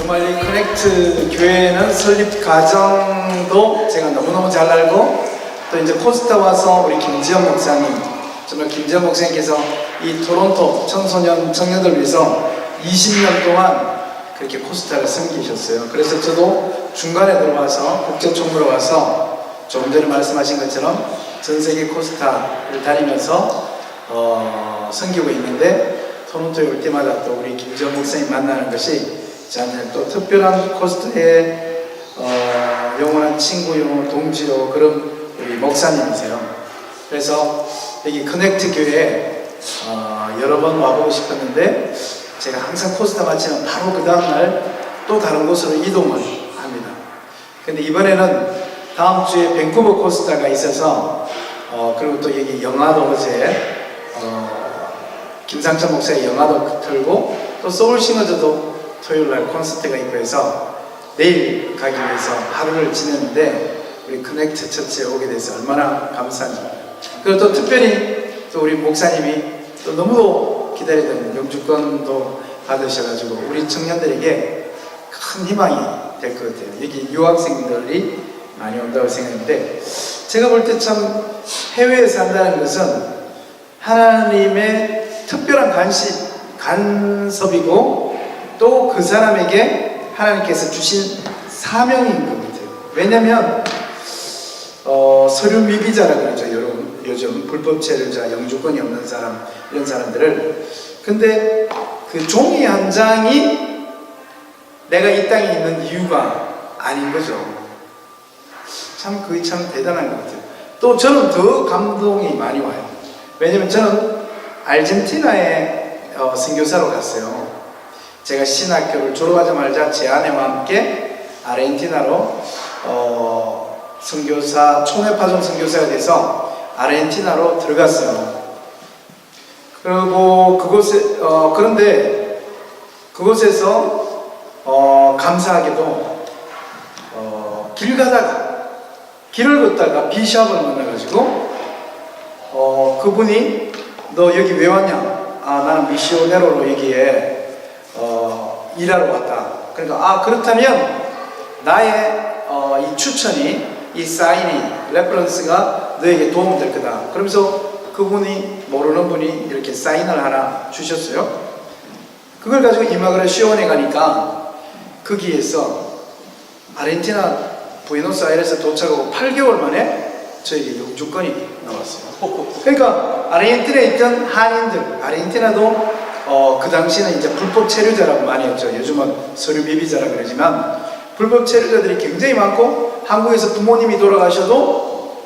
정말 이 커넥트 교회는 설립 과정도 제가 너무너무 잘 알고, 또 이제 코스타 와서 우리 김지영 목사님, 정말 김지영 목사님께서 이 토론토 청소년 청년들 위해서 20년 동안 그렇게 코스타를 섬기셨어요. 그래서 저도 중간에 들어와서 국제총무로 와서 조금 전에 말씀하신 것처럼 전 세계 코스타를 다니면서 섬기고 있는데, 토론토에 올 때마다 또 우리 김지영 목사님 만나는 것이 저한테는 또 특별한 코스타의 영원한 친구요, 동지요, 그런 우리 목사님이세요. 그래서 여기 커넥트 교회에 여러 번 와보고 싶었는데, 제가 항상 코스타 마치면 바로 그 다음날 또 다른 곳으로 이동을 합니다. 근데 이번에는 다음 주에 밴쿠버 코스타가 있어서 그리고 또 여기 영화도 어제 김상천 목사의 영화도 틀고, 또 서울싱어즈도 토요일날 콘서트가 있고 해서 내일 가기 위해서 하루를 지냈는데, 우리 커넥트 처치에 오게 돼서 얼마나 감사합니다. 그리고 또 특별히 또 우리 목사님이 또 너무도 기다리던 영주권도 받으셔가지고 우리 청년들에게 큰 희망이 될 것 같아요. 여기 유학생들이 많이 온다고 생각했는데, 제가 볼 때 참 해외에서 한다는 것은 하나님의 특별한 간섭이고, 또 그 사람에게 하나님께서 주신 사명인 것 같아요. 왜냐면 서류 미비자라고 그러죠. 여러분, 요즘 불법 체류자, 영주권이 없는 사람, 이런 사람들을. 근데 그 종이 한 장이 내가 이 땅에 있는 이유가 아닌 거죠. 참 그게 참 대단한 것 같아요. 또 저는 더 감동이 많이 와요. 왜냐면 저는 아르헨티나에 선교사로 갔어요. 제가 신학교를 졸업하자마자 제 아내와 함께 아르헨티나로 선교사, 총회파송 선교사가 돼서 아르헨티나로 들어갔어요. 그리고 그런데 그곳에서 감사하게도 길을 걷다가 비샵을 만나가지고 그분이 너 여기 왜 왔냐? 나는 미시오네로로 여기에 일하러 왔다. 그러니까 그렇다면 나의 이 추천이, 이 사인이, 레퍼런스가 너에게 도움이 될 거다. 그러면서 그분이, 모르는 분이 이렇게 사인을 하나 주셨어요. 그걸 가지고 이마그레시온에 가니까 거기에서 아르헨티나 부에노스아이레스 도착하고 8개월 만에 저에게 영주권이 나왔어요. 그러니까 아르헨티나에 있던 한인들, 아르헨티나도 그 당시에는 이제 불법 체류자라고 많이 했죠. 요즘은 서류 미비자라고 그러지만 불법 체류자들이 굉장히 많고, 한국에서 부모님이 돌아가셔도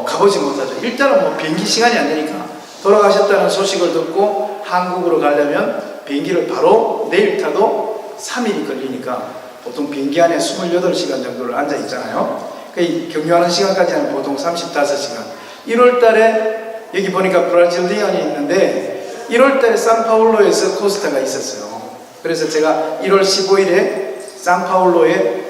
가보지 못하죠. 일단은 뭐 비행기 시간이 안 되니까. 돌아가셨다는 소식을 듣고 한국으로 가려면 비행기를 바로 내일 타도 3일이 걸리니까 보통 비행기 안에 28시간 정도를 앉아 있잖아요. 그 경유하는 시간까지는 보통 35시간. 1월 달에 여기 보니까 브라질리언이 있는데 1월 달에 산파울로에서 코스타가 있었어요. 그래서 제가 1월 15일에 산파울로에서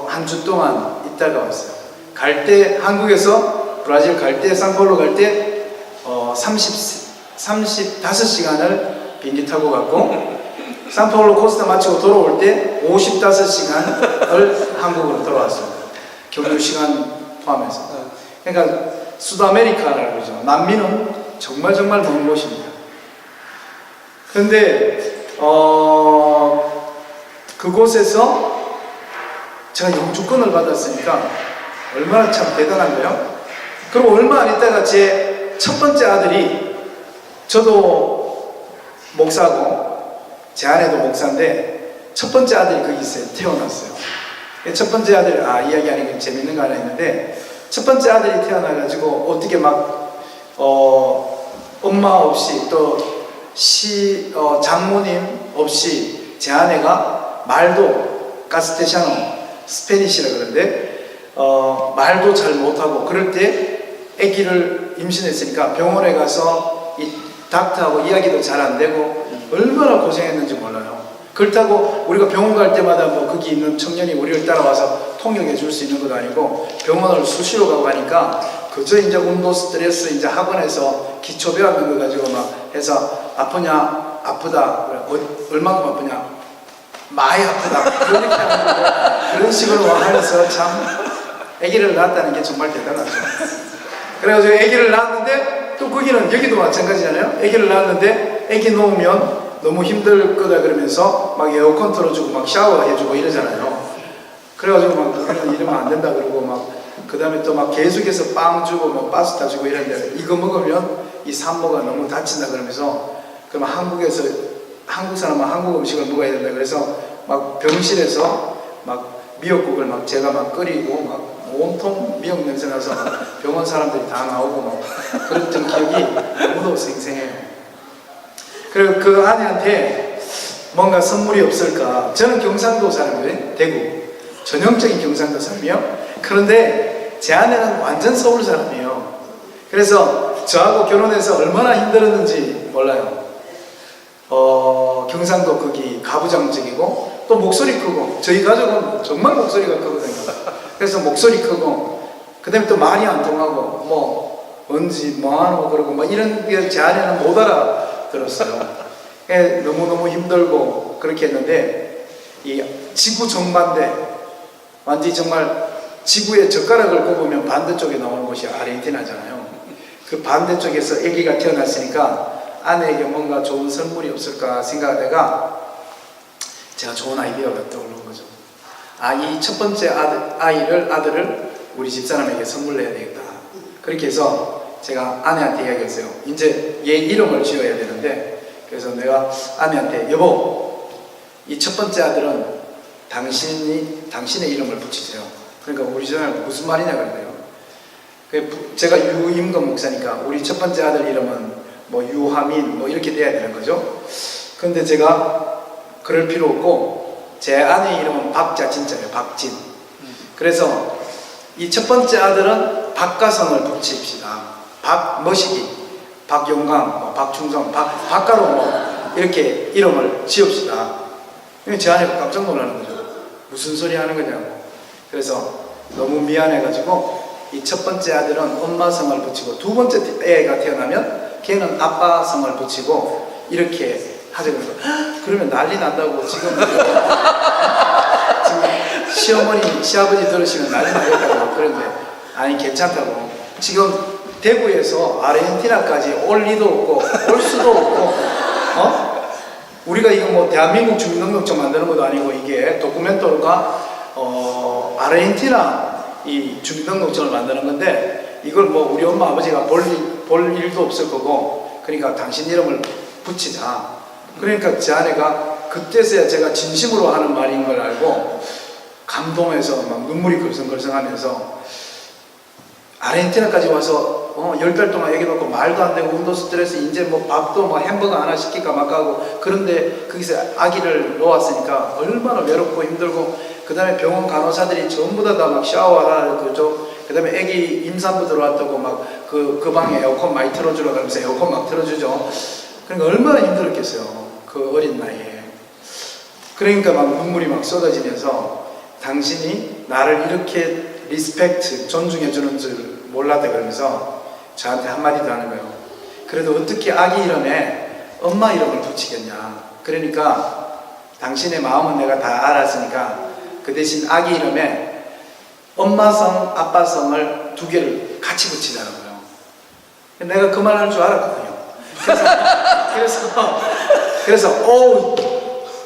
한 주 동안 있다가 왔어요. 갈 때, 한국에서 브라질 갈 때, 산파울로 갈 때 35시간을 비행기 타고 갔고, 산파울로 코스타 마치고 돌아올 때 55시간을 한국으로 돌아왔어요. 경유 시간 포함해서. 그러니까 수다메리카라고 그러죠. 남미는 정말 먼 곳입니다. 그런데 그곳에서 제가 영주권을 받았으니까 얼마나 참 대단한 거예요. 그리고 얼마 안 있다가 제 첫 번째 아들이, 저도 목사고 제 아내도 목사인데 첫 번째 아들이 거기서 태어났어요. 첫 번째 아들, 이야기하는 게 재밌는 거 하나 있는데, 첫 번째 아들이 태어나가지고 어떻게 막 엄마 없이 또 장모님 없이 제 아내가 말도 카스테샤노, 스페니시라 그러는데 말도 잘 못하고, 그럴 때 아기를 임신했으니까 병원에 가서 이 닥터하고 이야기도 잘 안 되고 얼마나 고생했는지 몰라요. 그렇다고 우리가 병원 갈 때마다 뭐 거기 있는 청년이 우리를 따라와서 통역해 줄 수 있는 것도 아니고, 병원을 수시로 가고 하니까 그저 이제 운동 스트레스, 이제 학원에서 기초 배웠는 거 가지고 막 해서 아프냐, 아프다, 얼마큼 아프냐, 많이 아프다. 그런 식으로 하면서 참 아기를 낳았다는 게 정말 대단하죠. 그래가지고 아기를 낳았는데 또 거기는 여기도 마찬가지잖아요. 아기를 낳았는데 아기 놓으면 너무 힘들 거다 그러면서 막 에어컨 틀어주고 막 샤워해주고 이러잖아요. 그래가지고 막 우리는 이러면 안 된다 그러고 막 그 다음에 또 막 계속해서 빵 주고 뭐 파스타 주고 이러는데 이거 먹으면 이 산모가 너무 다친다 그러면서 그럼 한국에서 한국 사람은 한국 음식을 먹어야 된다 그래서 막 병실에서 막 미역국을 막 제가 막 끓이고 막 온통 미역 냄새 나서 병원 사람들이 다 나오고 막 그랬던 기억이 너무도 생생해요. 그리고 그 아내한테 뭔가 선물이 없을까. 저는 경상도 사람이에요. 대구 전형적인 경상도 사람이요. 그런데 제 아내는 완전 서울 사람이에요. 그래서 저하고 결혼해서 얼마나 힘들었는지 몰라요. 경상도 거기 가부장적이고 또 목소리 크고 저희 가족은 정말 목소리가 크거든요. 그래서 목소리 크고 그 다음에 또 말이 안 통하고 뭐 뭔지 뭐하노 그러고 막 이런 게 제 아내는 못 알아들었어요. 너무너무 힘들고 그렇게 했는데 이 지구 정반대 완전히 정말 지구의 젓가락을 꼽으면 반대쪽에 나오는 곳이 아르헨티나잖아요. 그 반대쪽에서 아기가 태어났으니까 아내에게 뭔가 좋은 선물이 없을까 생각하다가 제가 좋은 아이디어가 떠오른 거죠. 이 첫 번째 아들을 우리 집사람에게 선물해야 되겠다. 그렇게 해서 제가 아내한테 이야기했어요. 이제 얘 이름을 지어야 되는데 그래서 내가 아내한테 여보 이 첫 번째 아들은 당신의 이름을 붙이세요. 그러니까 우리 집사람이 무슨 말이냐 그러네요. 제가 유임금 목사니까 우리 첫 번째 아들 이름은 뭐 유하민 뭐 이렇게 돼야 되는 거죠. 그런데 제가 그럴 필요 없고 제 아내 이름은 박자 진짜예요. 박진. 그래서 이 첫 번째 아들은 박가성을 붙입시다. 박머시기, 박용강, 뭐 박충성, 박가로 뭐 이렇게 이름을 지읍시다. 제 아내가 깜짝 놀라는 거죠. 무슨 소리 하는 거냐고. 그래서 너무 미안해가지고 이 첫 번째 아들은 엄마 성을 붙이고 두 번째 애가 태어나면 걔는 아빠 성을 붙이고 이렇게 하자고 해서 그러면 난리 난다고 지금 시어머니 시아버지 들으시면 난리 나겠다고 그런데 아니 괜찮다고 지금 대구에서 아르헨티나까지 올 리도 없고 올 수도 없고 우리가 이거 뭐 대한민국 주민등록증 만드는 것도 아니고 이게 도쿠멘토가 아르헨티나 이 주민등록증을 만드는 건데 이걸 뭐 우리 엄마 아버지가 볼 일도 없을 거고 그러니까 당신 이름을 붙이자. 그러니까 제 아내가 그때서야 제가 진심으로 하는 말인 걸 알고 감동해서 막 눈물이 걸성걸성하면서 아르헨티나까지 와서 10달 동안 얘기 놓고 말도 안 되고 운동 스트레스 이제 뭐 밥도 뭐 햄버거 하나 시킬까 말까 하고 그런데 거기서 아기를 놓았으니까 얼마나 외롭고 힘들고 그 다음에 병원 간호사들이 전부 다 막 샤워하라 그러죠. 그 다음에 아기 임산부 들어왔다고 막 그 방에 에어컨 많이 틀어주라 그러면서 에어컨 막 틀어주죠. 그러니까 얼마나 힘들었겠어요. 그 어린 나이에. 그러니까 막 눈물이 막 쏟아지면서 당신이 나를 이렇게 리스펙트, 존중해주는 줄 몰랐다 그러면서 저한테 한마디도 하는 거예요. 그래도 어떻게 아기 이름에 엄마 이름을 붙이겠냐. 그러니까 당신의 마음은 내가 다 알았으니까 그 대신 아기 이름에 엄마성, 아빠성을 두 개를 같이 붙이자는 거예요. 내가 그 말 할 줄 알았거든요. 그래서 oh,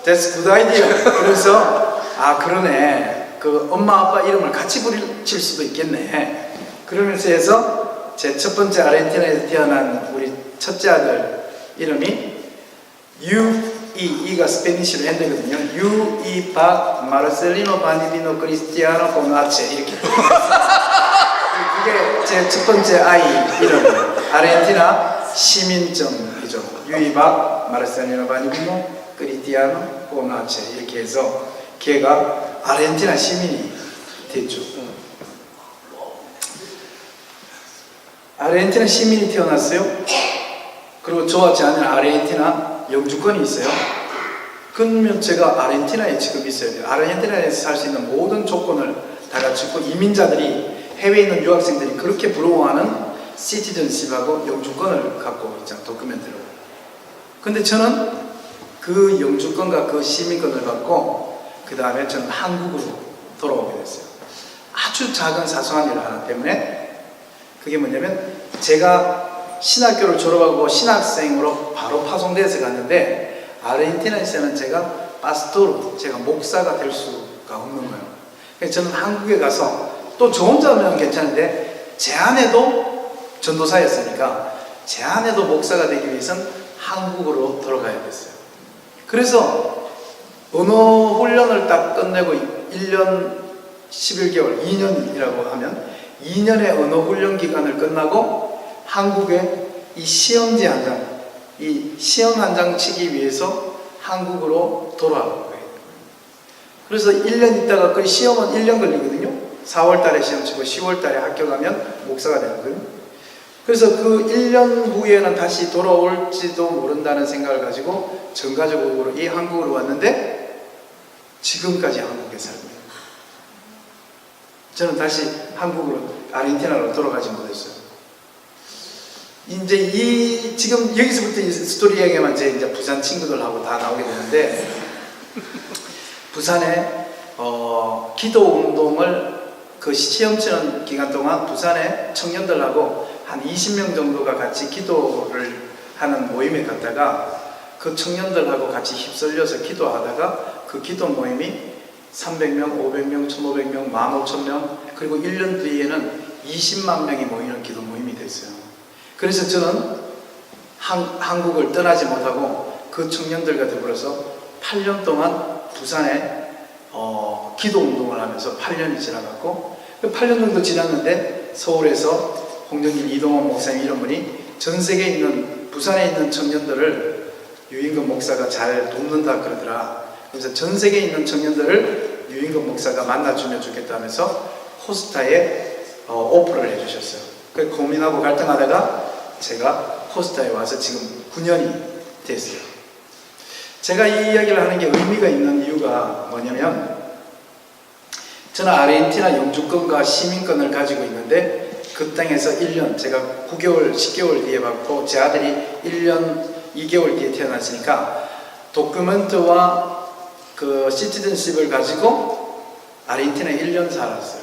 that's good idea. 그래서 그러네. 그 엄마 아빠 이름을 같이 붙일 수도 있겠네. 그러면서 해서 제 첫 번째 아르헨티나에서 태어난 우리 첫째 아들 이름이 이가 스페니쉬로 핸드거든요. 이 박 마르셀리노 바니비노 크리스티아노 보나체 이렇게. 그게 제 첫 번째 아이 이름. 아르헨티나 시민점이죠. 유이박 마르셀리노 바니비노 크리스티아노 보나체 이렇게 해서 걔가 아르헨티나 시민이 됐죠. 아르헨티나 시민이 태어났어요. 그리고 저와 제 아내는 아르헨티나 영주권이 있어요. 그러면 제가 아르헨티나에 지금 있어야 돼요. 아르헨티나에서 살 수 있는 모든 조건을 다 갖추고 이민자들이 해외에 있는 유학생들이 그렇게 부러워하는 시티즌십하고 영주권을 갖고 있잖아요. 도큐멘트로. 근데 저는 그 영주권과 그 시민권을 갖고 그 다음에 저는 한국으로 돌아오게 됐어요. 아주 작은 사소한 일 하나 때문에. 그게 뭐냐면 제가 신학교를 졸업하고 신학생으로 바로 파송돼서 갔는데 아르헨티나에서는 제가 파스토르, 제가 목사가 될 수가 없는 거예요. 그래서 저는 한국에 가서 또 저 혼자면 괜찮은데 제 아내도 전도사였으니까 제 아내도 목사가 되기 위해서는 한국으로 돌아가야 됐어요. 그래서 언어 훈련을 딱 끝내고 1년 11개월, 2년이라고 하면 2년의 언어 훈련 기간을 끝나고 한국에 이 시험지 한 장, 이 시험 한 장 치기 위해서 한국으로 돌아온 거예요. 그래서 1년 있다가 그 시험은 1년 걸리거든요. 4월 달에 시험 치고 10월 달에 학교 가면 목사가 되는 거예요. 그래서 그 1년 후에는 다시 돌아올지도 모른다는 생각을 가지고 전 가족으로 이 한국으로 왔는데 지금까지 한국에 살고 있어요. 저는 다시 한국으로, 아르헨티나로 돌아가지 못했어요. 이제 지금 여기서부터 이 스토리 얘기만 제 이제 부산 친구들하고 다 나오게 되는데, 부산에, 기도 운동을 그 시험 치는 기간 동안 부산에 청년들하고 한 20명 정도가 같이 기도를 하는 모임에 갔다가 그 청년들하고 같이 휩쓸려서 기도하다가 그 기도 모임이 300명, 500명, 1500명, 15,000명, 그리고 1년 뒤에는 20만 명이 모이는 기도 모임이 됐어요. 그래서 저는 한국을 떠나지 못하고 그 청년들과 더불어서 8년 동안 부산에 기도 운동을 하면서 8년이 지나갔고, 그 8년 정도 지났는데 서울에서 홍정길 이동원 목사님 이런 분이 전 세계에 있는, 부산에 있는 청년들을 유인근 목사가 잘 돕는다 그러더라. 그래서 전 세계에 있는 청년들을 유인근 목사가 만나주면 좋겠다면서 호스타에 오프를 해주셨어요. 그래서 고민하고 갈등하다가 제가 호스타에 와서 지금 9년이 됐어요. 제가 이 이야기를 하는 게 의미가 있는 이유가 뭐냐면, 저는 아르헨티나 영주권과 시민권을 가지고 있는데 그 땅에서 1년, 제가 9개월, 10개월 뒤에 받고 제 아들이 1년, 2개월 뒤에 태어났으니까 도큐멘트와 그 시티즌십을 가지고 아르헨티나에 1년 살았어요.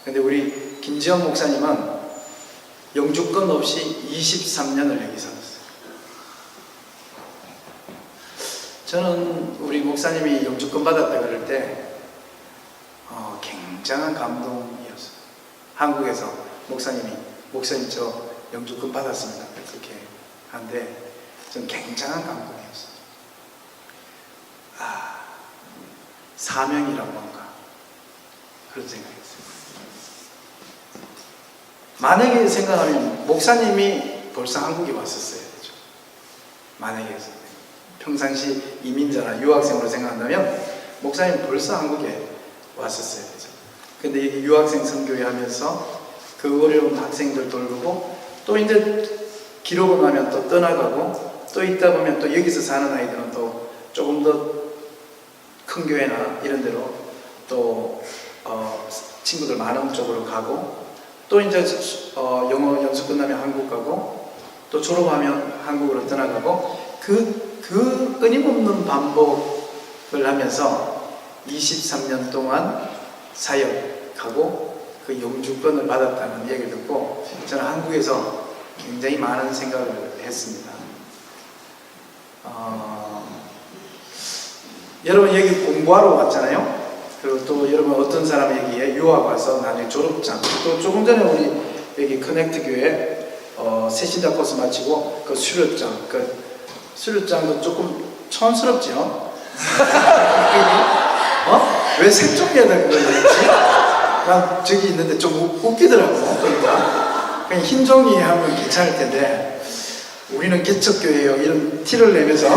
근데 우리 김지현 목사님은 영주권 없이 23년을 여기 살았어요. 저는 우리 목사님이 영주권 받았다 그럴 때 굉장한 감동이었어요. 한국에서 목사님 저 영주권 받았습니다. 그렇게 한데 좀 굉장한 감동이었어요. 사명이란 뭔가 그런 생각이었어요. 만약에 생각하면 목사님이 벌써 한국에 왔었어야 되죠. 만약에 평상시 이민자나 유학생으로 생각한다면 목사님 벌써 한국에 왔었어야 되죠. 근데 이게 유학생 선교회 하면서 그 어려운 학생들 돌보고 또 이제 기록을 하면 또 떠나가고 또 있다 보면 또 여기서 사는 아이들은 또 조금 더 큰 교회나 이런 데로 또 친구들 많은 쪽으로 가고 또 이제 영어 연수 끝나면 한국 가고 또 졸업하면 한국으로 떠나가고 그 끊임없는 반복을 하면서 23년 동안 사역하고 그 영주권을 받았다는 얘기를 듣고 저는 한국에서 굉장히 많은 생각을 했습니다. 여러분 여기 공부하러 왔잖아요. 그리고 또 여러분 어떤 사람 여기에 유학 와서 나중에 졸업장, 또 조금 전에 우리 여기 커넥트 교회 새신자 코스 마치고 그 수료장, 그 수료장도 조금 촌스럽죠? 왜 색종이에다 그걸 냈지? 난 저기 있는데 좀 웃기더라고. 그러니까 그냥 흰 종이 하면 괜찮을 텐데 우리는 개척교회예요 이런 티를 내면서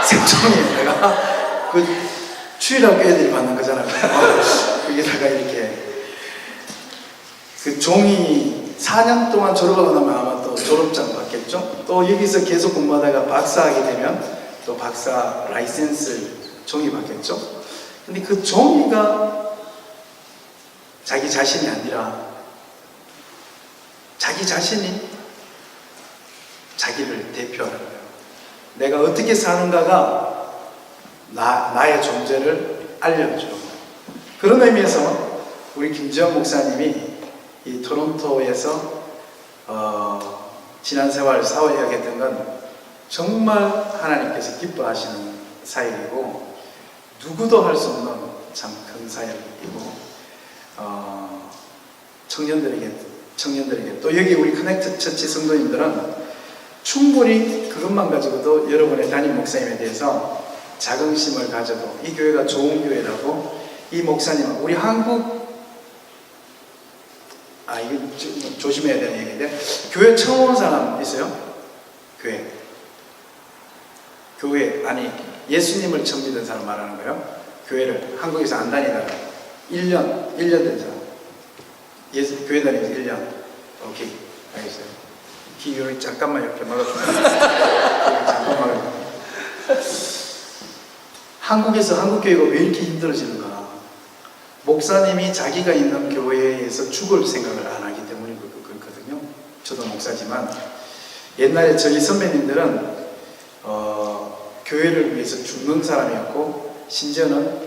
색종이에다가 그 추일학 애들이 받는 거잖아요. 거기다가 이렇게 그 종이 4년 동안 졸업하고 나면 아마 또 졸업장 받겠죠? 또 여기서 계속 공부하다가 박사하게 되면 또 박사 라이센스 종이 받겠죠? 근데 그 종이가 자기 자신이 아니라 자기 자신이 자기를 대표하는 거예요. 내가 어떻게 사는가가 나의 존재를 알려줘. 그런 의미에서 우리 김지영 목사님이 이 토론토에서 지난 세월 사회하겠던 건 정말 하나님께서 기뻐하시는 사역이고 누구도 할 수 없는 참 큰 사역이고 청년들에게 또 여기 우리 커넥트 처치 성도님들은 충분히 그것만 가지고도 여러분의 담임 목사님에 대해서 자긍심을 가져도 이 교회가 좋은 교회라고 이 목사님 우리 한국 이거 조심해야 되는 얘기인데 교회 처음 온 사람 있어요? 교회 아니 예수님을 처음 믿은 사람 말하는 거예요. 교회를 한국에서 안 다니다가 1년 된 사람 교회 다니면서 1년 오케이 알겠어요. 기교를 잠깐만 이렇게 막아주면 잠깐 막아주면 한국에서 한국교회가 왜 이렇게 힘들어지는가? 목사님이 자기가 있는 교회에서 죽을 생각을 안 하기 때문에 그렇거든요. 저도 목사지만 옛날에 저희 선배님들은 교회를 위해서 죽는 사람이었고 심지어는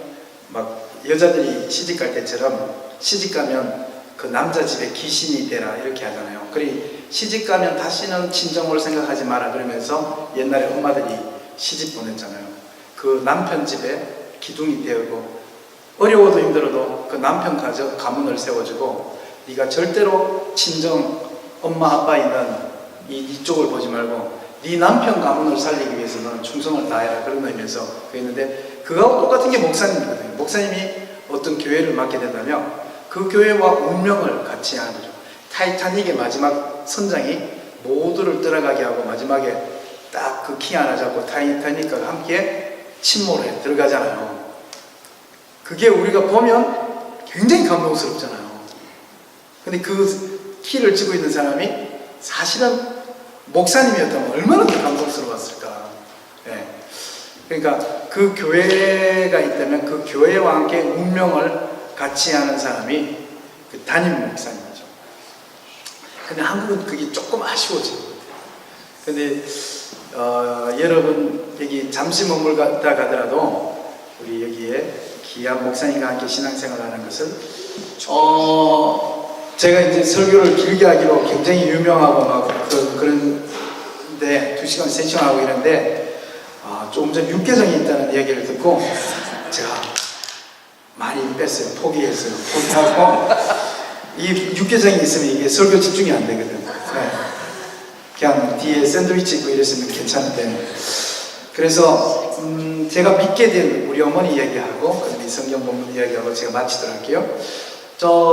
막 여자들이 시집갈 때처럼 시집가면 그 남자 집에 귀신이 되라 이렇게 하잖아요. 그리 시집가면 다시는 친정을 생각하지 마라 그러면서 옛날에 엄마들이 시집 보냈잖아요. 그 남편 집에 기둥이 되고 어려워도 힘들어도 그 남편 가문을 세워주고 네가 절대로 친정 엄마 아빠 있는 이쪽을 보지 말고 네 남편 가문을 살리기 위해서 너는 충성을 다해라 그런 의미에서 그랬는데 그거하고 똑같은 게 목사님이거든요. 목사님이 어떤 교회를 맡게 된다면 그 교회와 운명을 같이 하는 거죠. 타이타닉의 마지막 선장이 모두를 떠나가게 하고 마지막에 딱 그 키 하나 잡고 타이타닉과 함께 침몰에 들어가잖아요. 그게 우리가 보면 굉장히 감동스럽잖아요. 근데 그 키를 쥐고 있는 사람이 사실은 목사님이었다면 얼마나 더 감동스러웠을까. 네. 그러니까 그 교회가 있다면 그 교회와 함께 운명을 같이 하는 사람이 그 담임 목사님이죠. 근데 한국은 그게 조금 아쉬워지는 것 같아요. 근데 여러분 여기 잠시 머물다 가더라도 우리 여기에 귀한 목사님과 함께 신앙생활하는 것을 제가 이제 설교를 길게 하기로 굉장히 유명하고 막 그런데 2시간, 3시간 하고 이런데 조금 전 육개장이 있다는 이야기를 듣고 제가 많이 뺐어요. 포기했어요. 포기하고 이 육개장이 있으면 이게 설교 집중이 안 되거든. 네. 그냥 뒤에 샌드위치 있고 이랬으면 괜찮은데 그래서 제가 믿게 된 우리 어머니 이야기하고 그다음에 성경 본문 이야기하고 제가 마치도록 할게요.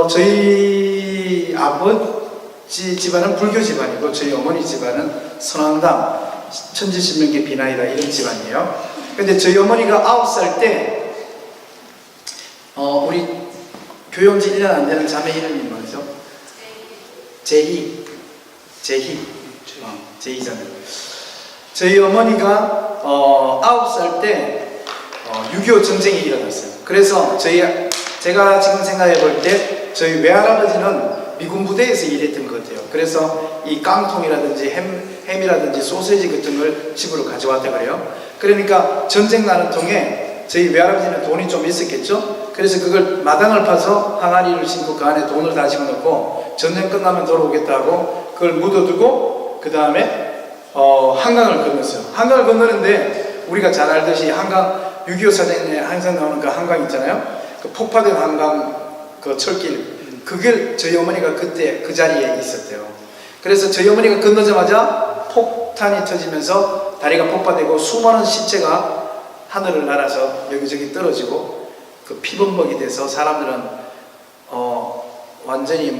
저희 아버지 집안은 불교 집안이고 저희 어머니 집안은 선왕당 천지신명기 비나이다 이런 집안이에요. 근데 저희 어머니가 9살 때 우리 교회 온 지 1년 안 되는 자매 이름이 뭐죠? 제희 자매. 저희 어머니가 9살 때 6.25 전쟁이 일어났어요. 그래서 제가 지금 생각해 볼 때 저희 외할아버지는 미군 부대에서 일했던 것 같아요. 그래서 이 깡통이라든지 햄이라든지 소세지 같은 걸 집으로 가져왔다 그래요. 그러니까 전쟁 나는 통에 저희 외할아버지는 돈이 좀 있었겠죠. 그래서 그걸 마당을 파서 항아리를 심고 그 안에 돈을 다 집어넣고 전쟁 끝나면 돌아오겠다고 그걸 묻어두고 그 다음에 한강을 건넜어요. 한강을 건너는데 우리가 잘 알듯이 한강 6.25 사전에 항상 나오는 그 한강 있잖아요. 그 폭파된 한강 그 철길 그게 저희 어머니가 그때 그 자리에 있었대요. 그래서 저희 어머니가 건너자마자 폭탄이 터지면서 다리가 폭파되고 수많은 시체가 하늘을 날아서 여기저기 떨어지고 그 피범벅이 돼서 사람들은 완전히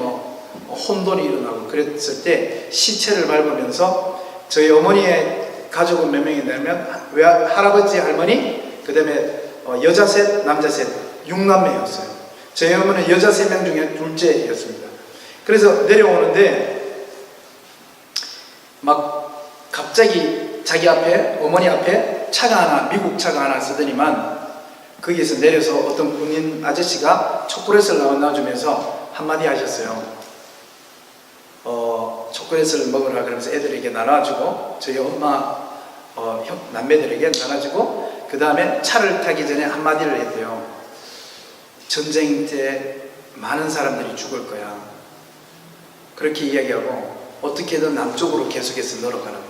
혼돈이 일어나고 그랬을 때 시체를 밟으면서 저희 어머니의 가족은 몇 명이냐면 할아버지 할머니 그 다음에 여자 셋 남자 셋 6남매였어요. 저희 어머니는 여자 3명 중에 둘째였습니다. 그래서 내려오는데 막 갑자기 자기 앞에 어머니 앞에 차가 하나 미국 차가 하나 쓰더니만 거기에서 내려서 어떤 군인 아저씨가 초콜릿을 나눠주면서 한마디 하셨어요. 초콜릿을 먹으라 그러면서 애들에게 나눠주고 저희 엄마 남매들에게 나눠주고 그 다음에 차를 타기 전에 한마디를 했대요. 전쟁 때 많은 사람들이 죽을 거야. 그렇게 이야기하고 어떻게든 남쪽으로 계속해서 늘어가라고.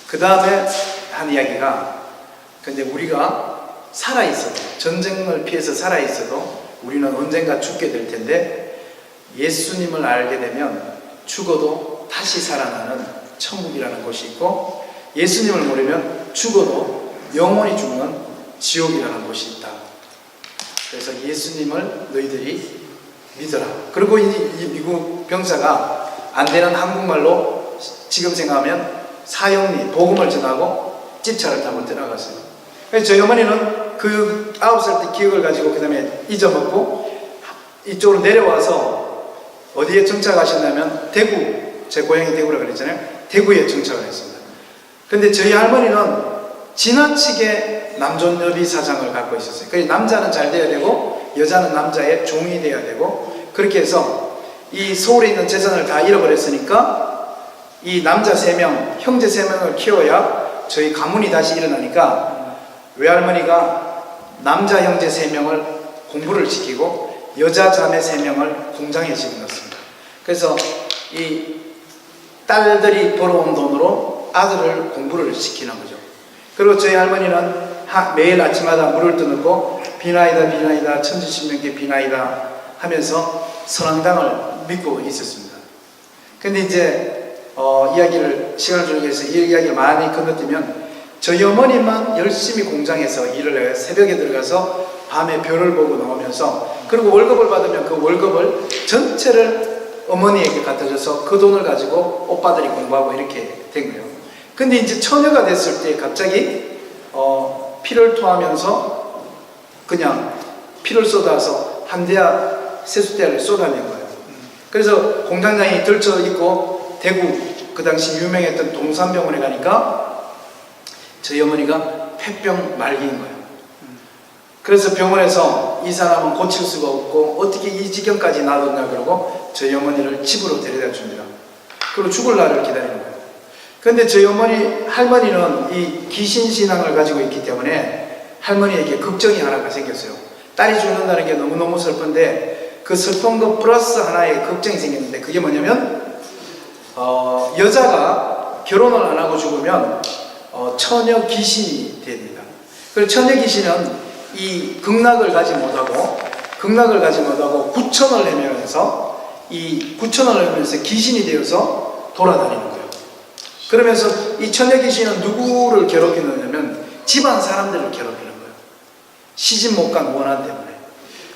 그 다음에 한 이야기가, 근데 우리가 살아있어도, 전쟁을 피해서 살아있어도 우리는 언젠가 죽게 될 텐데 예수님을 알게 되면 죽어도 다시 살아나는 천국이라는 곳이 있고, 예수님을 모르면 죽어도 영원히 죽는 지옥이라는 곳이 있다. 그래서 예수님을 너희들이 믿어라. 그리고 이 미국 병사가 안 되는 한국말로 지금 생각하면 사형리, 복음을 전하고 집차를 타고 들어갔어요. 그래서 저희 어머니는 그 9살 때 기억을 가지고 그 다음에 잊어먹고 이쪽으로 내려와서 어디에 정착하셨냐면 대구, 제 고향이 대구라고 그랬잖아요. 대구에 정착을 했습니다. 근데 저희 할머니는 지나치게 남존여비 사상을 갖고 있었어요. 그래서 남자는 잘 돼야 되고 여자는 남자의 종이 돼야 되고, 그렇게 해서 이 서울에 있는 재산을 다 잃어버렸으니까 이 남자 3명, 형제 3명을 키워야 저희 가문이 다시 일어나니까 외할머니가 남자 형제 3명을 공부를 시키고 여자 자매 3명을 공장에 집어넣습니다. 그래서 이 딸들이 벌어온 돈으로 아들을 공부를 시키는 거죠. 그리고 저희 할머니는 매일 아침마다 물을 떠넣고 비나이다 비나이다 천지신명께 비나이다 하면서 선왕당을 믿고 있었습니다. 근데 이제 시간을 주기 위해서 이 이야기를 많이 건너뛰면 저희 어머니만 열심히 공장에서 일을 해요. 새벽에 들어가서 밤에 별을 보고 나오면서, 그리고 월급을 받으면 그 월급을 전체를 어머니에게 갖다 줘서 그 돈을 가지고 오빠들이 공부하고 이렇게 된 거예요. 근데 이제 처녀가 됐을 때 갑자기 피를 토하면서 그냥 피를 쏟아서 한 대야 세숫대를 쏟아낸 거예요. 그래서 공장장이 들쳐 있고 대구 그 당시 유명했던 동산병원에 가니까 저희 어머니가 폐병 말기인 거예요. 그래서 병원에서 이 사람은 고칠 수가 없고 어떻게 이 지경까지 놔뒀냐 그러고 저희 어머니를 집으로 데려다 줍니다. 그리고 죽을 날을 기다리는 거예요. 그런데 저희 할머니는 이 귀신신앙을 가지고 있기 때문에 할머니에게 걱정이 하나가 생겼어요. 딸이 죽는다는 게 너무너무 슬픈데 그 슬픈 것 플러스 하나의 걱정이 생겼는데, 그게 뭐냐면 여자가 결혼을 안 하고 죽으면 처녀 귀신이 됩니다. 그리고 처녀 귀신은 이 극락을 가지 못하고 구천을 헤매면서 귀신이 되어서 돌아다니는 거예요. 그러면서 이 처녀 귀신은 누구를 괴롭히느냐면 집안 사람들을 괴롭히는 거예요. 시집 못 간 원한 때문에.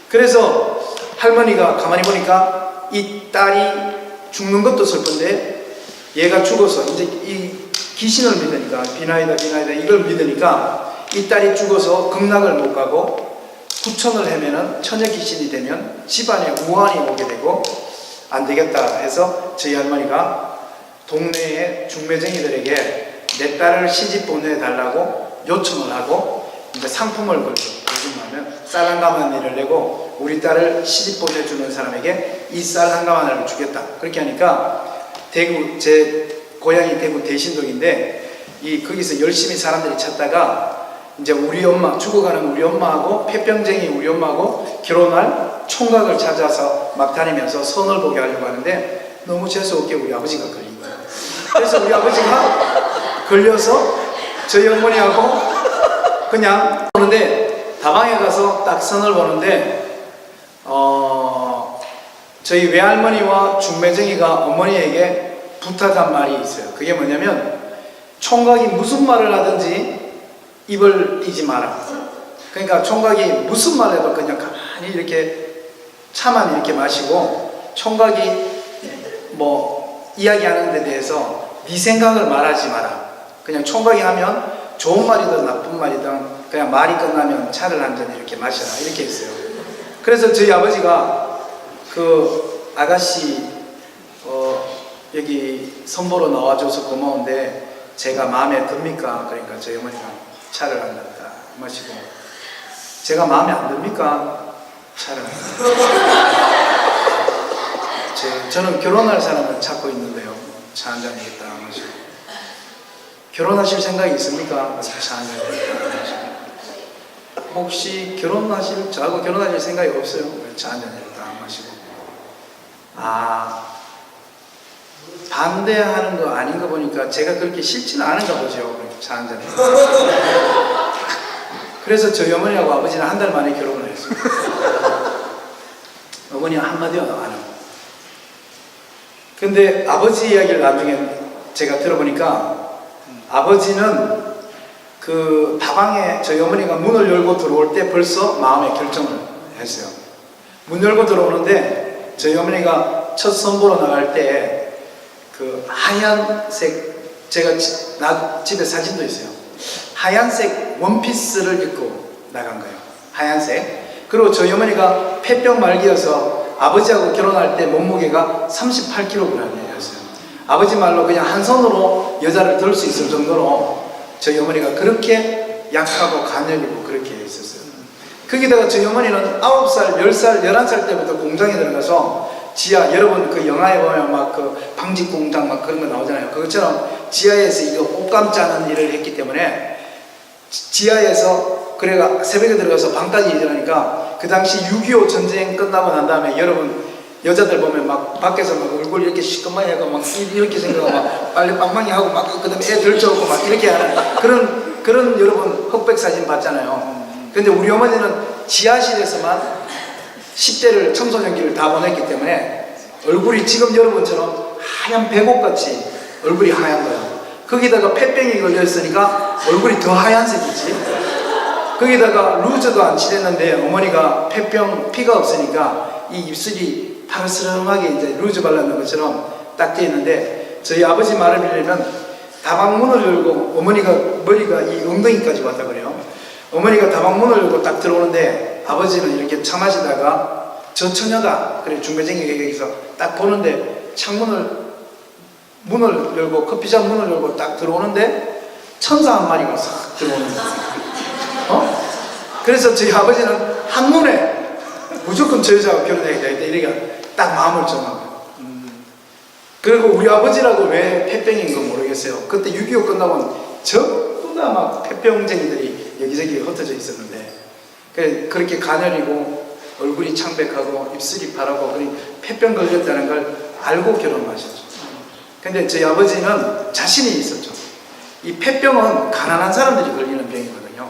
그래서 할머니가 가만히 보니까 이 딸이 죽는 것도 슬픈데 얘가 죽어서 이제 이 귀신을 믿으니까 비나이다 이걸 믿으니까 이 딸이 죽어서 극락을 못 가고 구천을 헤매는 처녀 귀신이 되면 집안에 우환이 오게 되고 안 되겠다 해서 저희 할머니가 동네의 중매쟁이들에게 내 딸을 시집 보내달라고 요청을 하고 이제 상품을 걸죠. 요즘 하면 쌀 한 가마니를 내고 우리 딸을 시집 보내주는 사람에게 이 쌀 한 가마니를 주겠다. 그렇게 하니까 대구, 제 고향이 대구 대신동인데 거기서 열심히 사람들이 찾다가 이제 우리 엄마, 죽어가는 우리 엄마하고 폐병쟁이 우리 엄마하고 결혼할 총각을 찾아서 막 다니면서 선을 보게 하려고 하는데 너무 재수없게 우리 아버지가 걸린 거예요. 그래서 우리 아버지가 걸려서 저희 어머니하고 그냥 보는데 다방에 가서 딱 선을 보는데 저희 외할머니와 중매쟁이가 어머니에게 부탁한 말이 있어요. 그게 뭐냐면 총각이 무슨 말을 하든지 입을 띄지 마라. 그러니까 총각이 무슨 말 해도 그냥 가만히 이렇게 차만 이렇게 마시고 총각이 뭐 이야기하는 데 대해서 네 생각을 말하지 마라. 그냥 총각이 하면 좋은 말이든 나쁜 말이든 그냥 말이 끝나면 차를 한 잔 이렇게 마셔라 이렇게 했어요. 그래서 저희 아버지가 그 아가씨 여기 선보러 나와줘서 고마운데 제가 마음에 듭니까? 그러니까 저희 어머니가 차를 한 잔 마시고 제가 마음에 안 듭니까? 차를 한 잔. 저는 결혼할 사람을 찾고 있는데요. 차 한 잔이겠다 마시고 결혼하실 생각이 있습니까? 혹시 저하고 결혼하실 생각이 없어요? 차 한잔 딱 마시고. 반대하는 거 아닌 거 보니까 제가 그렇게 싫지는 않은가 보죠. 차 한잔. 그래서 저희 어머니하고 아버지는 한 달 만에 결혼을 했어요. 어머니는 한마디도 안 하고. 근데 아버지 이야기를 나중에 제가 들어보니까 아버지는 그 다방에 저희 어머니가 문을 열고 들어올 때 벌써 마음의 결정을 했어요. 문 열고 들어오는데 저희 어머니가 첫 선보러 나갈 때 그 하얀색, 제가 집에 사진도 있어요. 하얀색 원피스를 입고 나간 거예요. 하얀색. 그리고 저희 어머니가 폐병 말기여서 아버지하고 결혼할 때 몸무게가 38kg이었어요. 아버지 말로 그냥 한 손으로 여자를 들 수 있을 정도로 저희 어머니가 그렇게 약하고 가녀리고 그렇게 있었어요. 거기다가 저희 어머니는 9살, 10살, 11살 때부터 공장에 들어가서 지하, 여러분 그 영화에 보면 막 그 방직 공장 막 그런 거 나오잖아요. 그것처럼 지하에서 이거 옷감 짜는 일을 했기 때문에 지하에서 그래가 새벽에 들어가서 방까지 일하니까 그 당시 6.25 전쟁 끝나고 난 다음에 여러분 여자들 보면 막 밖에서 막 얼굴 이렇게 시커멓게 하고 막 이렇게 생각하고 막 빨리 빵빵히 하고 막 그 다음에 애 들쳐오고 막 이렇게 하는 그런 여러분 흑백 사진 봤잖아요. 근데 우리 어머니는 지하실에서만 10대를 청소년기를 다 보냈기 때문에 얼굴이 지금 여러분처럼 하얀 백옥같이 얼굴이 하얀 거예요. 거기다가 폐병이 걸려있으니까 얼굴이 더 하얀색이지. 거기다가 루즈도 안 칠했는데 어머니가 피가 없으니까 이 입술이 파르스름하게 이제 루즈 발라놓은 것처럼 딱 되어 있는데 저희 아버지 말을 빌리면 다방 문을 열고 어머니가 머리가 이 엉덩이까지 왔다 그래요. 어머니가 다방 문을 열고 딱 들어오는데 아버지는 이렇게 차 마시다가 저 처녀가 그래 중매쟁이가 여기서 딱 보는데 문을 열고 커피숍 문을 열고 딱 들어오는데 천사 한 마리가 싹 들어오는 거예요. 그래서 저희 아버지는 한눈에 무조건 저 여자하고 결혼해야 되겠다 이렇게 딱 마음을 정하고 그리고 우리 아버지라고 왜 폐병인 건 모르겠어요. 그때 6.25 끝나면 전부 다 막 폐병쟁이들이 여기저기 흩어져 있었는데 그렇게 가녀리고 얼굴이 창백하고 입술이 파랗고 폐병 걸렸다는 걸 알고 결혼하셨죠. 근데 저희 아버지는 자신이 있었죠. 이 폐병은 가난한 사람들이 걸리는 병이거든요.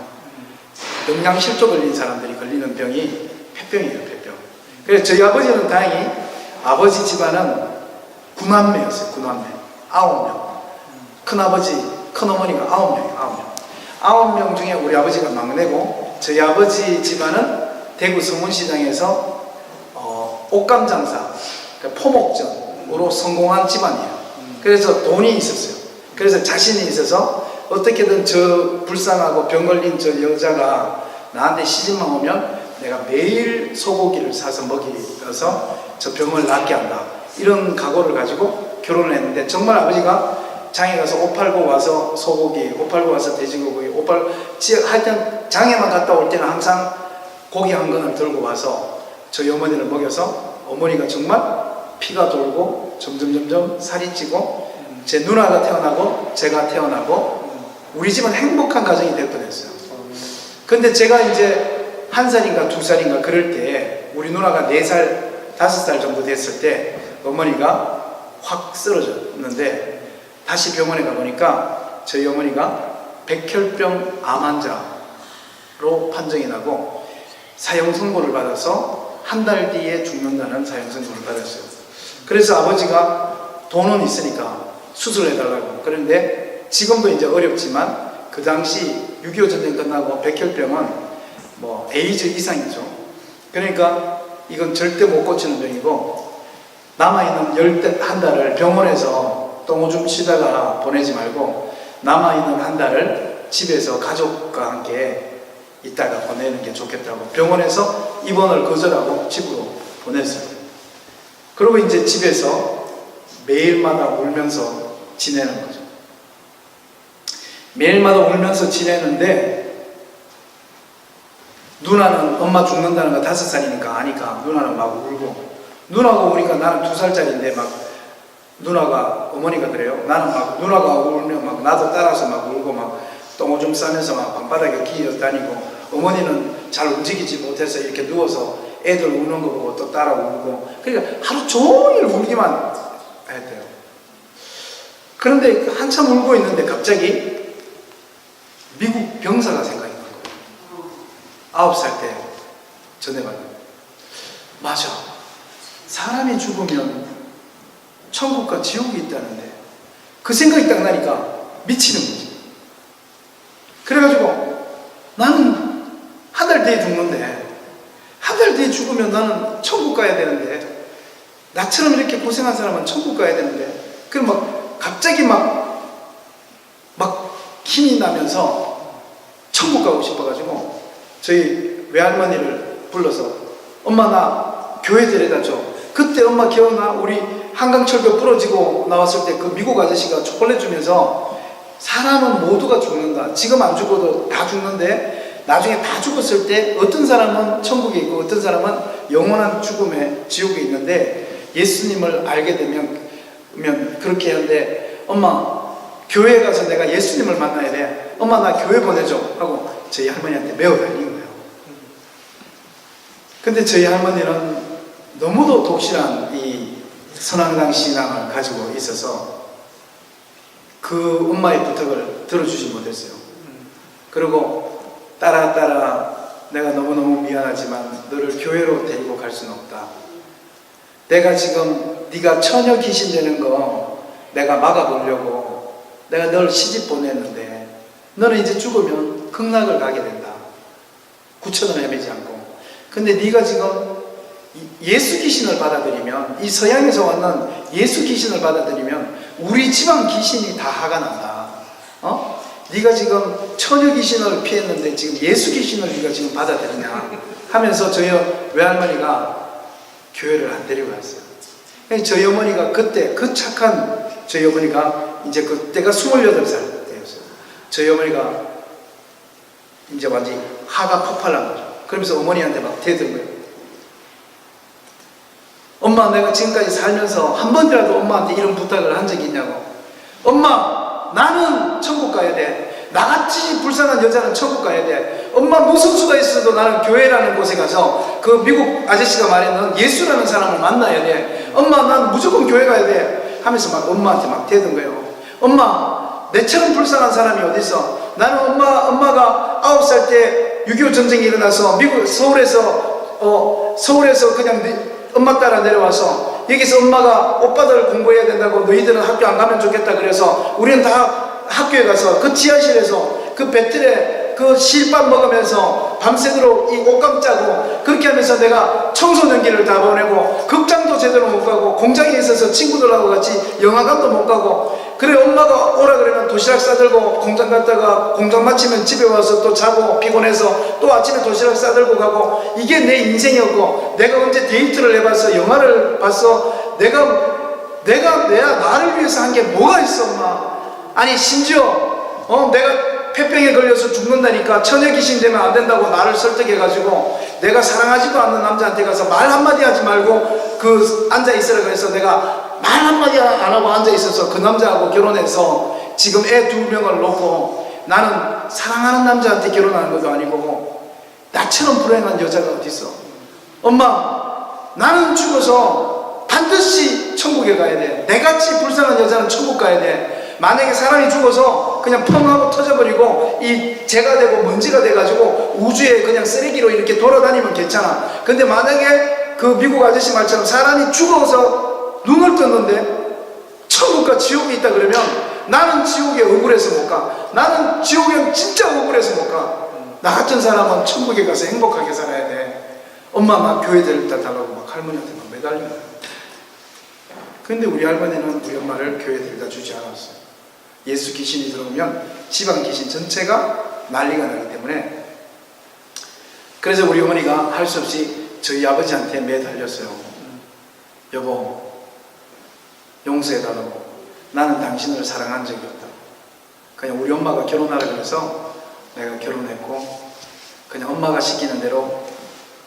영양실조 걸린 사람들이 걸리는 병이 폐병이에요. 폐병. 그래서 저희 아버지는 다행히 아버지 집안은 9남매였어요. 9남매 9명. 큰아버지, 큰어머니가 9명이에요. 9명 중에 우리 아버지가 막내고 저희 아버지 집안은 대구 성문시장에서 옷감 장사, 그러니까 포목전으로 성공한 집안이에요. 그래서 돈이 있었어요. 그래서 자신이 있어서 어떻게든 저 불쌍하고 병 걸린 저 여자가 나한테 시집만 오면 내가 매일 소고기를 사서 먹여서 저 병을 낫게 한다. 이런 각오를 가지고 결혼을 했는데 정말 아버지가 장에 가서 옷 팔고 와서 소고기, 옷 팔고 와서 돼지고기, 하여튼 장에만 갔다 올 때는 항상 고기 한 건을 들고 와서 저희 어머니를 먹여서 어머니가 정말 피가 돌고 점점 살이 찌고 제 누나가 태어나고 제가 태어나고 우리 집은 행복한 가정이 될 뻔했어요. 근데 제가 이제 1살인가 2살인가 그럴 때 우리 누나가 4살, 5살 정도 됐을 때 어머니가 확 쓰러졌는데 다시 병원에 가보니까 저희 어머니가 백혈병 암 환자로 판정이 나고 사형 선고를 받아서 한 달 뒤에 죽는다는 사형 선고를 받았어요. 그래서 아버지가 돈은 있으니까 수술해달라고. 그런데 지금도 이제 어렵지만 그 당시 6.25 전쟁 끝나고 백혈병은 뭐 에이즈 이상이죠. 그러니까 이건 절대 못 고치는 병이고 남아있는 한 달을 병원에서 똥오줌 쉬다가 보내지 말고 남아있는 한 달을 집에서 가족과 함께 있다가 보내는 게 좋겠다고 병원에서 입원을 거절하고 집으로 보냈어요. 그리고 이제 집에서 매일마다 울면서 지내는 거죠. 매일마다 울면서 지내는데 누나는 엄마 죽는다는 거 5살이니까 아니까 누나는 막 울고 누나가 우니까 나는 2살짜리인데 막 누나가, 어머니가 그래요. 나는 막 누나가 울면 막 나도 따라서 막 울고 막 똥오줌 싸면서 막 방바닥에 기어 다니고, 어머니는 잘 움직이지 못해서 이렇게 누워서 애들 우는 거 보고 또 따라 울고, 그러니까 하루 종일 울기만 했대요. 그런데 한참 울고 있는데 갑자기 미국 병사가 생각이 난 거예요. 9살 때 전해받은. 맞아, 사람이 죽으면 천국과 지옥이 있다는데, 그 생각이 딱 나니까 미치는 거지. 그래가지고 나는 한 달 뒤에 죽는데, 한 달 뒤에 죽으면 나는 천국 가야 되는데, 나처럼 이렇게 고생한 사람은 천국 가야 되는데, 그럼 막 갑자기 막 힘이 나면서 천국 가고 싶어가지고 저희 외할머니를 불러서, 엄마 나 교회 데려다 줘. 그때 엄마 기억나? 우리 한강철도 부러지고 나왔을 때 그 미국 아저씨가 초콜릿 주면서, 사람은 모두가 죽는다. 지금 안 죽어도 다 죽는데 나중에 다 죽었을 때 어떤 사람은 천국에 있고 어떤 사람은 영원한 죽음의 지옥에 있는데, 예수님을 알게 되면 그렇게 하는데, 엄마 교회에 가서 내가 예수님을 만나야 돼. 엄마 나 교회 보내줘 하고 저희 할머니한테 매어 달린 거예요. 근데 저희 할머니는 너무도 독실한 이 선앙당 신앙을 가지고 있어서 그 엄마의 부탁을 들어주지 못했어요. 그리고 따라 내가 너무너무 미안하지만 너를 교회로 데리고 갈 수는 없다. 내가 지금 네가 처녀 귀신 되는 거 내가 막아보려고 내가 널 시집 보냈는데, 너는 이제 죽으면 극락을 가게 된다. 구천을 헤매지 않고. 근데 네가 지금 예수 귀신을 받아들이면, 이 서양에서 왔는 예수 귀신을 받아들이면 우리 집안 귀신이 다 화가 난다. 네가 지금 처녀 귀신을 피했는데 지금 예수 귀신을 네가 지금 받아들이냐 하면서 저희 외할머니가 교회를 안 데리고 갔어요. 저희 어머니가 그때, 그 착한 저희 어머니가 이제 그때가 28살 때였어요. 저희 어머니가 이제 완전히 화가 폭발한 거죠. 그러면서 어머니한테 막 대든 거예요. 엄마 내가 지금까지 살면서 한 번이라도 엄마한테 이런 부탁을 한 적이 있냐고. 엄마 나는 천국 가야 돼. 나같이 불쌍한 여자는 천국 가야 돼. 엄마 무슨 수가 있어도 나는 교회라는 곳에 가서 그 미국 아저씨가 말했는 예수라는 사람을 만나야 돼. 엄마 난 무조건 교회 가야 돼 하면서 막 엄마한테 막 대든 거예요. 엄마 내처럼 불쌍한 사람이 어딨어. 나는 엄마가 9살 때 6.25 전쟁이 일어나서 미국 서울에서 그냥 엄마 따라 내려와서 여기서 엄마가 오빠들 공부해야 된다고 너희들은 학교 안 가면 좋겠다 그래서 우리는 다 학교에 가서 그 지하실에서 그 배틀에 그 실밥 먹으면서 밤새도록 이 옷감 짜고 그렇게 하면서 내가 청소년기를 다 보내고 극장도 제대로 못 가고 공장에 있어서 친구들하고 같이 영화관도 못 가고, 그래 엄마가 오라 그러면 도시락 싸들고 공장 갔다가 공장 마치면 집에 와서 또 자고 피곤해서 또 아침에 도시락 싸들고 가고, 이게 내 인생이었고, 내가 언제 데이트를 해봤어, 영화를 봤어, 내가 나를 위해서 한 게 뭐가 있어 엄마. 아니 심지어 내가 폐병에 걸려서 죽는다니까 처녀 귀신 되면 안 된다고 나를 설득해가지고 내가 사랑하지도 않는 남자한테 가서 말 한마디 하지 말고 그 앉아있으라 그래서 내가 말 한마디 안 하고 앉아있어서 그 남자하고 결혼해서 지금 애 2명을 놓고, 나는 사랑하는 남자한테 결혼하는 것도 아니고 나처럼 불행한 여자가 어딨어. 엄마 나는 죽어서 반드시 천국에 가야 돼. 내같이 불쌍한 여자는 천국 가야 돼. 만약에 사람이 죽어서 그냥 펑 하고 터져버리고 이 재가 되고 먼지가 돼가지고 우주에 그냥 쓰레기로 이렇게 돌아다니면 괜찮아. 근데 만약에 그 미국 아저씨 말처럼 사람이 죽어서 눈을 떴는데 천국과 지옥이 있다 그러면 나는 지옥에 억울해서 못 가. 나는 지옥에 진짜 억울해서 못 가. 나 같은 사람은 천국에 가서 행복하게 살아야 돼. 엄마 막 교회 데려다 달라고 막 할머니한테 막 매달리는 거야. 근데 우리 할머니는 우리 엄마를 교회에 데려다 주지 않았어요. 예수 귀신이 들어오면 지방 귀신 전체가 난리가 나기 때문에. 그래서 우리 어머니가 할 수 없이 저희 아버지한테 매달렸어요. 여보 용서해달라고. 나는 당신을 사랑한 적이 없다. 그냥 우리 엄마가 결혼하라 그래서 내가 결혼했고, 그냥 엄마가 시키는 대로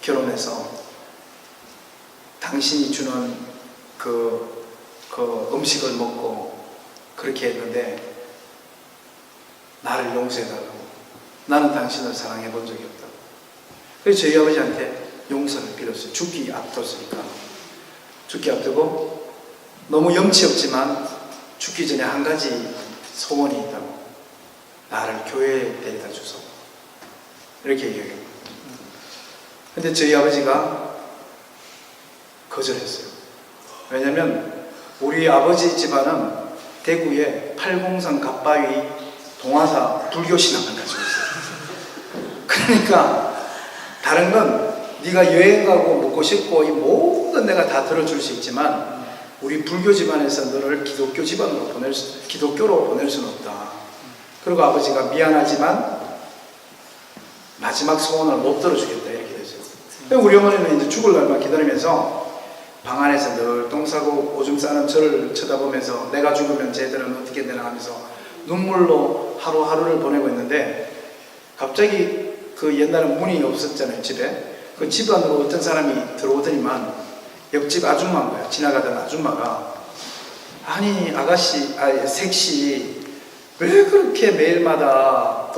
결혼해서 당신이 주는 그 그 음식을 먹고 그렇게 했는데 나를 용서해달라고. 나는 당신을 사랑해 본 적이 없다고. 그래서 저희 아버지한테 용서를 빌었어요. 죽기 앞뒀으니까. 죽기 앞두고 너무 염치 없지만 죽기 전에 한 가지 소원이 있다고. 나를 교회에 데려다 주소. 이렇게 얘기해요. 근데 저희 아버지가 거절했어요. 왜냐면 우리 아버지 집안은 대구에 팔공산 갓바위 동화사 불교신앙을 가지고 있어요. 그러니까 다른 건 네가 여행 가고 먹고 싶고 이 모든 내가 다 들어줄 수 있지만 우리 불교 집안에서 너를 기독교로 보낼 수는 없다. 그리고 아버지가 미안하지만 마지막 소원을 못 들어주겠다 이렇게 됐어요. 우리 어머니는 이제 죽을 날만 기다리면서 방 안에서 늘 똥 싸고 오줌 싸는 저를 쳐다보면서 내가 죽으면 쟤들은 어떻게 되나 하면서 눈물로 하루하루를 보내고 있는데 갑자기 그 옛날에 문이 없었잖아요 집에. 그 집 안으로 어떤 사람이 들어오더니만 옆집 아줌마인 거예요. 지나가던 아줌마가 아니 아가씨 색씨 왜 그렇게 매일마다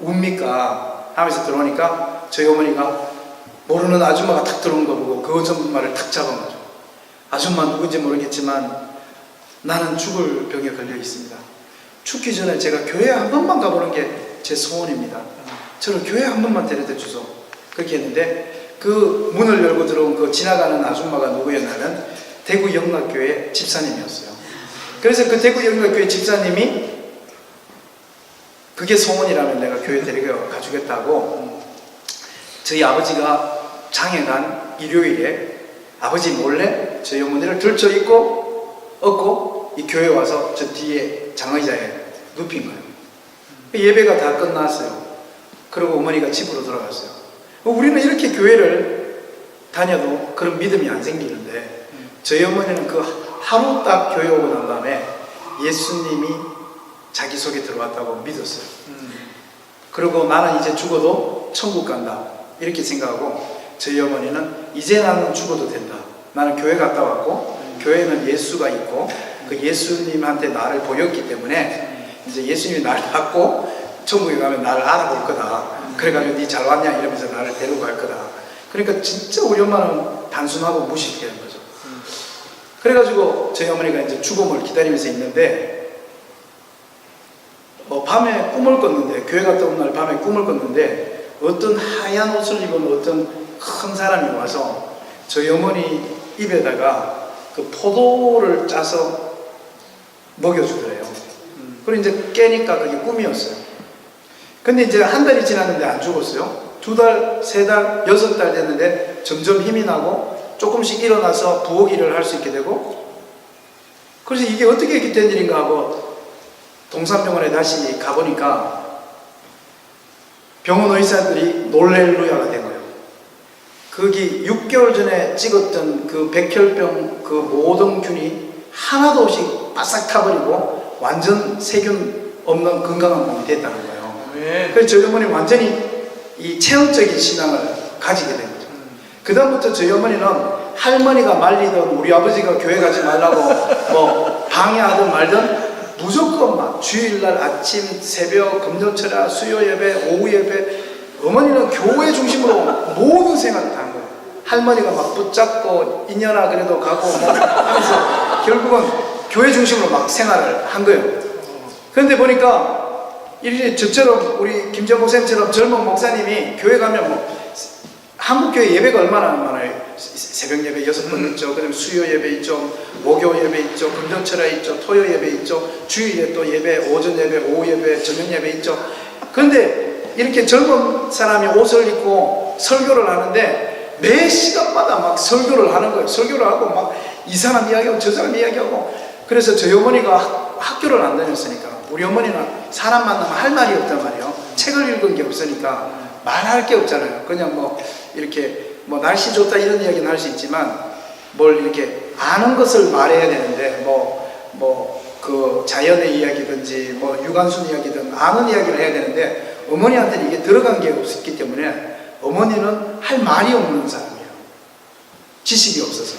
웁니까 하면서 들어오니까 저희 어머니가 모르는 아줌마가 탁 들어온 거 보고 그 아줌마를 탁 잡은 거죠. 아줌마 누군지 모르겠지만 나는 죽을 병에 걸려 있습니다. 죽기 전에 제가 교회 한 번만 가보는 게 제 소원입니다. 저를 교회 한 번만 데려다 주소. 그렇게 했는데 그 문을 열고 들어온 그 지나가는 아줌마가 누구였냐면 대구 영락교회 집사님이었어요. 그래서 그 대구 영락교회 집사님이 그게 소원이라면 내가 교회 데리고 가주겠다고 저희 아버지가 장애간 일요일에 아버지 몰래 저희 어머니를 들쳐 업고 이 교회 와서 저 뒤에 장의자에 눕힌 거예요. 예배가 다 끝났어요. 그리고 어머니가 집으로 돌아갔어요. 우리는 이렇게 교회를 다녀도 그런 믿음이 안 생기는데 저희 어머니는 그 하루 딱 교회 오고 난 다음에 예수님이 자기 속에 들어왔다고 믿었어요. 그리고 나는 이제 죽어도 천국 간다 이렇게 생각하고 저희 어머니는 이제 나는 죽어도 된다. 나는 교회 갔다 왔고 교회는 예수가 있고 그 예수님한테 나를 보였기 때문에 이제 예수님이 나를 받고 천국에 가면 나를 알아볼 거다. 그래가지고 니 잘 왔냐 이러면서 나를 데리고 갈 거다. 그러니까 진짜 우리 엄마는 단순하고 무식한 거죠. 그래가지고 저희 어머니가 이제 죽음을 기다리면서 있는데 밤에 꿈을 꿨는데 교회 갔다 온 날 밤에 꿈을 꿨는데 어떤 하얀 옷을 입은 어떤 큰 사람이 와서 저희 어머니 입에다가 그 포도를 짜서 먹여주더래요. 그리고 이제 깨니까 그게 꿈이었어요. 근데 이제 한 달이 지났는데 안 죽었어요. 2달, 3달, 6달 됐는데 점점 힘이 나고 조금씩 일어나서 부엌 일을 할 수 있게 되고 그래서 이게 어떻게 이렇게 된 일인가 하고 동산병원에 다시 가보니까 병원 의사들이 놀렐루야가 된 거예요. 거기 6개월 전에 찍었던 그 백혈병 그 모든 균이 하나도 없이 바싹 타버리고 완전 세균 없는 건강한 몸이 됐다는 거예요. 그래서 저희 어머니 완전히 이 체험적인 신앙을 가지게 된 거죠. 그 다음부터 저희 어머니는 할머니가 말리든 우리 아버지가 교회 가지 말라고 뭐 방해하든 말든 무조건 막 주일날 아침, 새벽, 금요철야, 수요 예배, 오후 예배 어머니는 교회 중심으로 모든 생활을 다 한 거예요. 할머니가 막 붙잡고 인연아 그래도 가고 뭐 하면서 결국은 교회 중심으로 막 생활을 한 거예요. 그런데 보니까 이렇게 저처럼 우리 김전 목사님처럼 젊은 목사님이 교회 가면 뭐 한국교회 예배가 얼마나 많아요. 새벽 예배 6번 있죠. 그다음에 수요 예배 있죠. 목요 예배 있죠. 금전철야 있죠. 토요 예배 있죠. 주일에 또 예배, 오전 예배, 오후 예배, 저녁 예배 있죠. 그런데 이렇게 젊은 사람이 옷을 입고 설교를 하는데 매 시간마다 막 설교를 하는 거예요. 설교를 하고 막 이 사람 이야기하고 저 사람 이야기하고 그래서 저희 어머니가 학교를 안 다녔으니까 우리 어머니는 사람 만나면 할 말이 없단 말이에요. 책을 읽은 게 없으니까 말할 게 없잖아요. 그냥 뭐 이렇게 뭐 날씨 좋다 이런 이야기는 할 수 있지만 뭘 이렇게 아는 것을 말해야 되는데 뭐 그 자연의 이야기든지 뭐 유관순 이야기든 아는 이야기를 해야 되는데 어머니한테는 이게 들어간 게 없었기 때문에 어머니는 할 말이 없는 사람이에요. 지식이 없어서.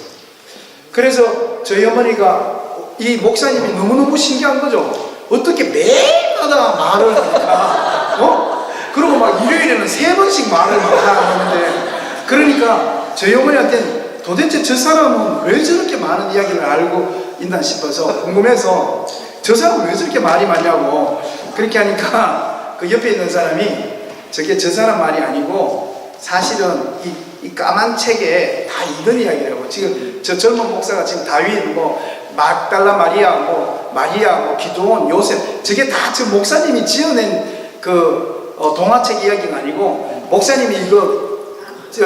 그래서 저희 어머니가 이 목사님이 너무너무 신기한 거죠. 어떻게 매일마다 말을 하니까, 그리고 막 일요일에는 3번씩 말을 막 하는데, 그러니까 저희 어머니한테는 도대체 저 사람은 왜 저렇게 많은 이야기를 알고 있나 싶어서 궁금해서 저 사람은 왜 저렇게 말이 많냐고 그렇게 하니까 그 옆에 있는 사람이 저게 저 사람 말이 아니고 사실은 이 까만 책에 다 이런 이야기라고. 지금 저 젊은 목사가 지금 다윗, 뭐 막달라 마리아, 뭐 마리아, 뭐 기도원, 요셉, 저게 다 저 목사님이 지어낸 그 동화책 이야기가 아니고 목사님이 이거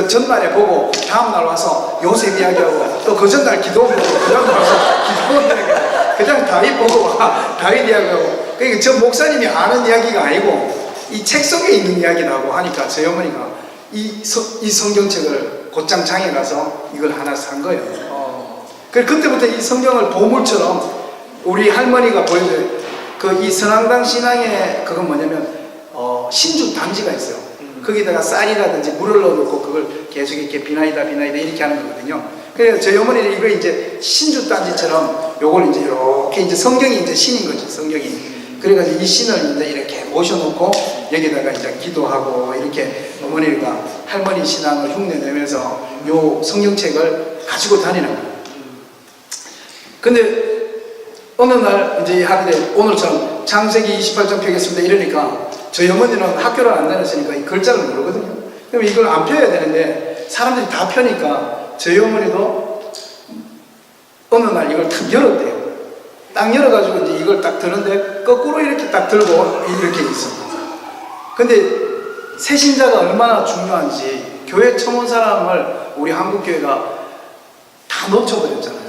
전날에 보고 다음날 와서 요셉 이야기하고 또 그 전날 기도원 보고 그 다음날 와서 기도원 이야기하고 그냥 다윗 보고 다윗 이야기하고. 그러니까 저 목사님이 아는 이야기가 아니고 이 책 속에 있는 이야기라고 하니까 저희 어머니가 이 성경책을 곧장 장에 가서 이걸 하나 산 거예요. 그때부터 이 성경을 보물처럼 우리 할머니가 보여줘요. 그 이 선앙당 신앙에 그건 뭐냐면 신주 단지가 있어요. 거기다가 쌀이라든지 물을 넣어놓고 그걸 계속 이렇게 비나이다 이렇게 하는 거거든요. 그래서 저희 어머니는 이거 이제 신주 단지처럼 요걸 이제 이렇게 이제 성경이 이제 신인 거죠, 성경이. 그래가지고 이 신을 이제 이렇게 모셔놓고 여기다가 이제 기도하고 이렇게 어머니가 할머니 신앙을 흉내내면서 요 성경책을 가지고 다니는 거예요. 근데 어느 날 이제 하길래 오늘처럼 창세기 28장 펴겠습니다 이러니까 저희 어머니는 학교를 안 다녔으니까 이 글자를 모르거든요. 그럼 이걸 안 펴야 되는데 사람들이 다 펴니까 저희 어머니도 어느 날 이걸 딱 열었대요. 딱 열어가지고 이제 이걸 딱 드는데 거꾸로 이렇게 딱 들고 이렇게 있습니다. 근데 새신자가 얼마나 중요한지 교회 처음 온 사람을 우리 한국교회가 다 놓쳐버렸잖아요.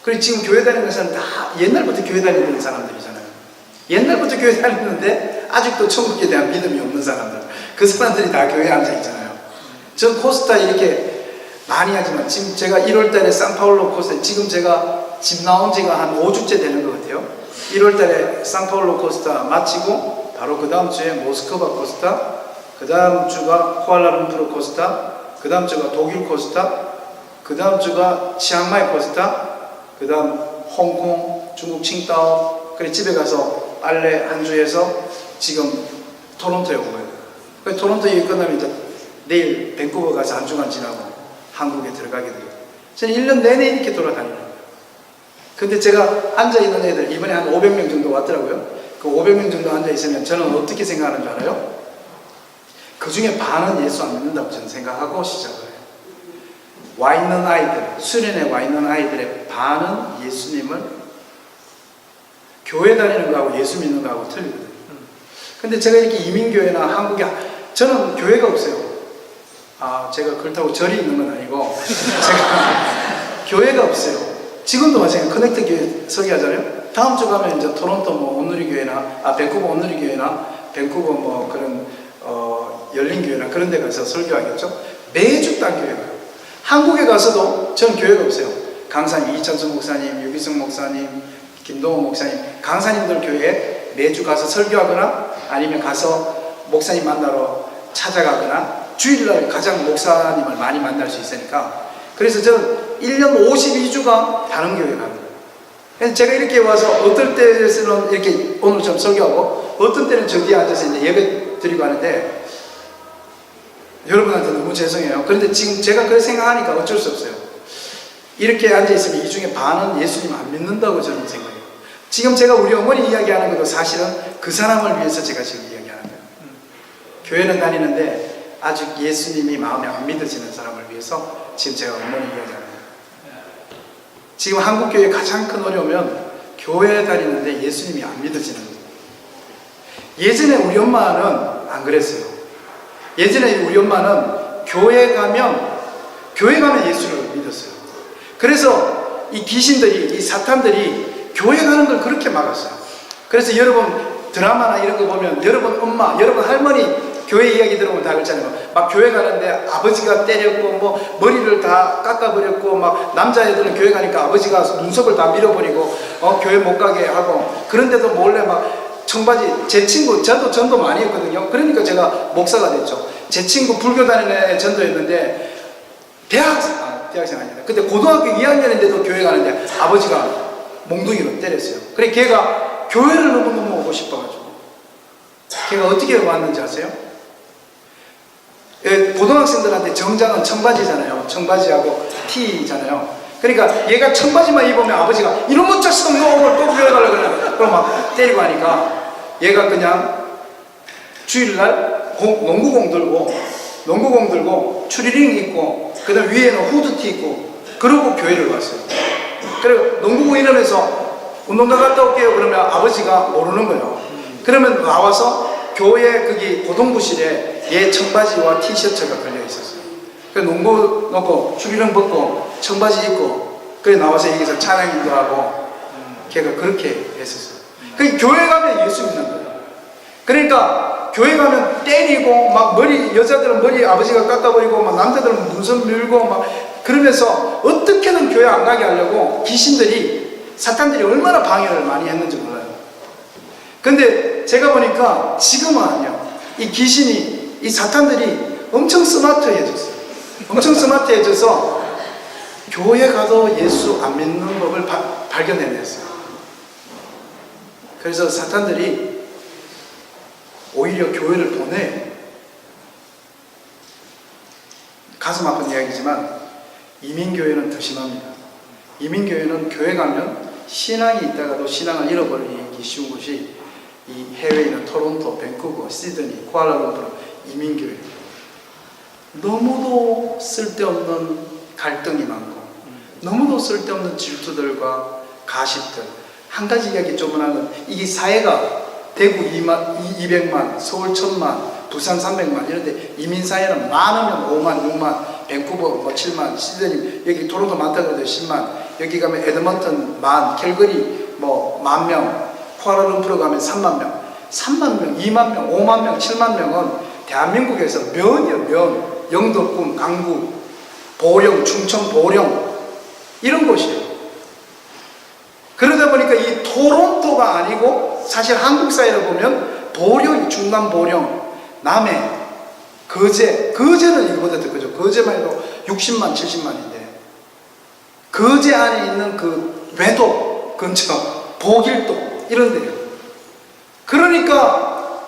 그리고 지금 교회 다니는 사람은 다 옛날부터 교회 다니는 사람들이잖아요. 옛날부터 교회 다니는데 아직도 천국에 대한 믿음이 없는 사람들, 그 사람들이 다 교회에 앉아있잖아요. 전 코스타 이렇게 많이 하지만 지금 제가 1월달에 상파울로 코스타, 지금 제가 집 나온 지가 한 5주째 되는 것 같아요. 1월달에 상파울로 코스타 마치고 바로 그 다음 주에 모스크바 코스타, 그 다음 주가 쿠알라룸푸르 코스타, 그 다음 주가 독일 코스타, 그 다음 주가 치앙마이 코스타, 그 다음 홍콩, 중국 칭다오. 그래 집에 가서 빨래 한 주에서 지금 토론토에 온 거예요. 그래 토론토 얘기 끝나면 이제 내일 밴쿠버 가서 한 주간 지나고 한국에 들어가게 돼요. 저는 1년 내내 이렇게 돌아다니는 거예요. 근데 제가 앉아있는 애들 이번에 한 500명 정도 왔더라고요. 그 500명 정도 앉아있으면 저는 어떻게 생각하는 줄 알아요? 그 중에 반은 예수 안 믿는다고 저는 생각하고 시작을 해요. 와 있는 아이들, 수련회 와 있는 아이들의 반은 예수님을 교회 다니는 거하고 예수 믿는 거하고 틀리거든요. 근데 제가 이렇게 이민교회나 한국에, 저는 교회가 없어요. 제가 그렇다고 절이 있는 건 아니고, 제가 교회가 없어요. 지금도 마찬가지로 커넥트 교회 설교하잖아요. 다음 주 가면 이제 토론토 뭐 온누리교회나, 밴쿠버 온누리교회나, 밴쿠버 뭐 그런, 열린교회나 그런 데 가서 설교하겠죠. 매주 딴 교회 가요. 한국에 가서도 전 교회가 없어요. 강사님, 이찬수 목사님, 유기성 목사님, 김동호 목사님, 강사님들 교회에 매주 가서 설교하거나 아니면 가서 목사님 만나러 찾아가거나 주일날 가장 목사님을 많이 만날 수 있으니까. 그래서 저는 1년 52주가 다른 교회에 갑니다. 그래서 제가 이렇게 와서 어떨 때에서는 이렇게 오늘처럼 설교하고 어떤 때는 저 뒤에 앉아서 이제 예배 드리고 하는데 여러분한테 너무 죄송해요. 그런데 지금 제가 그렇게 생각하니까 어쩔 수 없어요. 이렇게 앉아있으면 이 중에 반은 예수님 안 믿는다고 저는 생각해요. 지금 제가 우리 어머니 이야기하는 것도 사실은 그 사람을 위해서 제가 지금 이야기하는 거예요. 교회는 다니는데 아직 예수님이 마음에 안 믿어지는 사람을 위해서 지금 제가 어머니 이야기하는 거예요. 지금 한국교회의 가장 큰 어려움은 교회에 다니는데 예수님이 안 믿어지는 거예요. 예전에 우리 엄마는 안 그랬어요. 예전에 우리 엄마는 교회 가면 예수를 믿었어요. 그래서 이 귀신들이, 이 사탄들이 교회 가는 걸 그렇게 막았어요. 그래서 여러분 드라마나 이런 거 보면 여러분 엄마, 여러분 할머니 교회 이야기 들어보면 다 그렇잖아요. 막 교회 가는데 아버지가 때렸고 뭐 머리를 다 깎아버렸고 막 남자애들은 교회 가니까 아버지가 눈썹을 다 밀어버리고 교회 못 가게 하고 그런데도 몰래 막 청바지, 제 친구, 저도 전도 많이 했거든요. 그러니까 제가 목사가 됐죠. 제 친구 불교 다니는 애 전도했는데 대학생 아니다. 근데 고등학교 2학년인데도 교회 가는데 아버지가 몽둥이로 때렸어요. 그래 걔가 교회를 너무너무 오고 싶어가지고 걔가 어떻게 왔는지 아세요? 고등학생들한테 정장은 청바지잖아요. 청바지하고 티잖아요. 그러니까 얘가 청바지만 입으면 아버지가 이놈의 자식 놈을 또 교회 가려고 그러면 그럼 막 때리고 하니까 얘가 그냥 주일날 농구공 들고 추리닝 입고 그 다음 위에는 후드티 입고 그러고 교회를 왔어요. 그리고 농구공 이러면서 운동장 갔다 올게요 그러면 아버지가 모르는 거예요. 그러면 나와서 교회 거기 고동부실에 얘 청바지와 티셔츠가 걸려 있었어요. 그래서 농구 넣고 추리닝 벗고 청바지 입고 그래 나와서 여기서 찬양 인도하고 걔가 그렇게 했었어요. 그 교회 가면 예수 믿는 거예요. 그러니까 교회 가면 때리고 막 머리 여자들은 머리 아버지가 깎아버리고 막 남자들은 문선 밀고 막 그러면서 어떻게든 교회 안 가게 하려고 귀신들이 사탄들이 얼마나 방해를 많이 했는지 몰라요. 근데 제가 보니까 지금은 아니요. 이 귀신이 이 사탄들이 엄청 스마트해졌어요. 엄청 스마트해져서 교회 가도 예수 안 믿는 법을 발견해냈어요. 그래서 사탄들이 오히려 교회를 보내 가슴 아픈 이야기지만 이민교회는 더 심합니다. 이민교회는 교회 가면 신앙이 있다가도 신앙을 잃어버리기 쉬운 곳이 이 해외에 있는 토론토, 밴쿠버, 시드니, 쿠알라룸푸르 이민교회 너무도 쓸데없는 갈등이 많고 너무도 쓸데없는 질투들과 가십들 한 가지 이야기 조문한 건 이게 사회가 대구 200만, 서울 1000만, 부산 300만 이런데 이민사회는 많으면 5만, 6만, 밴쿠버 뭐 7만, 시드니 여기 토론토 많다 그래도 10만 여기 가면 에드먼턴 만, 캘거리 뭐 10,000명 쿠알라룸푸르 가면 3만 명 3만 명, 2만 명, 5만 명, 7만 명은 대한민국에서 면이요 면 영덕군, 강구, 보령, 충청 보령 이런 곳이에요. 그러다 보니까 이 토론토가 아니고 사실 한국 사회를 보면 보령, 중남 보령, 남해, 거제는 이거보다 더 크죠. 거제만 해도 60만, 70만인데 거제 안에 있는 그 외도 근처, 보길도 이런 데요. 그러니까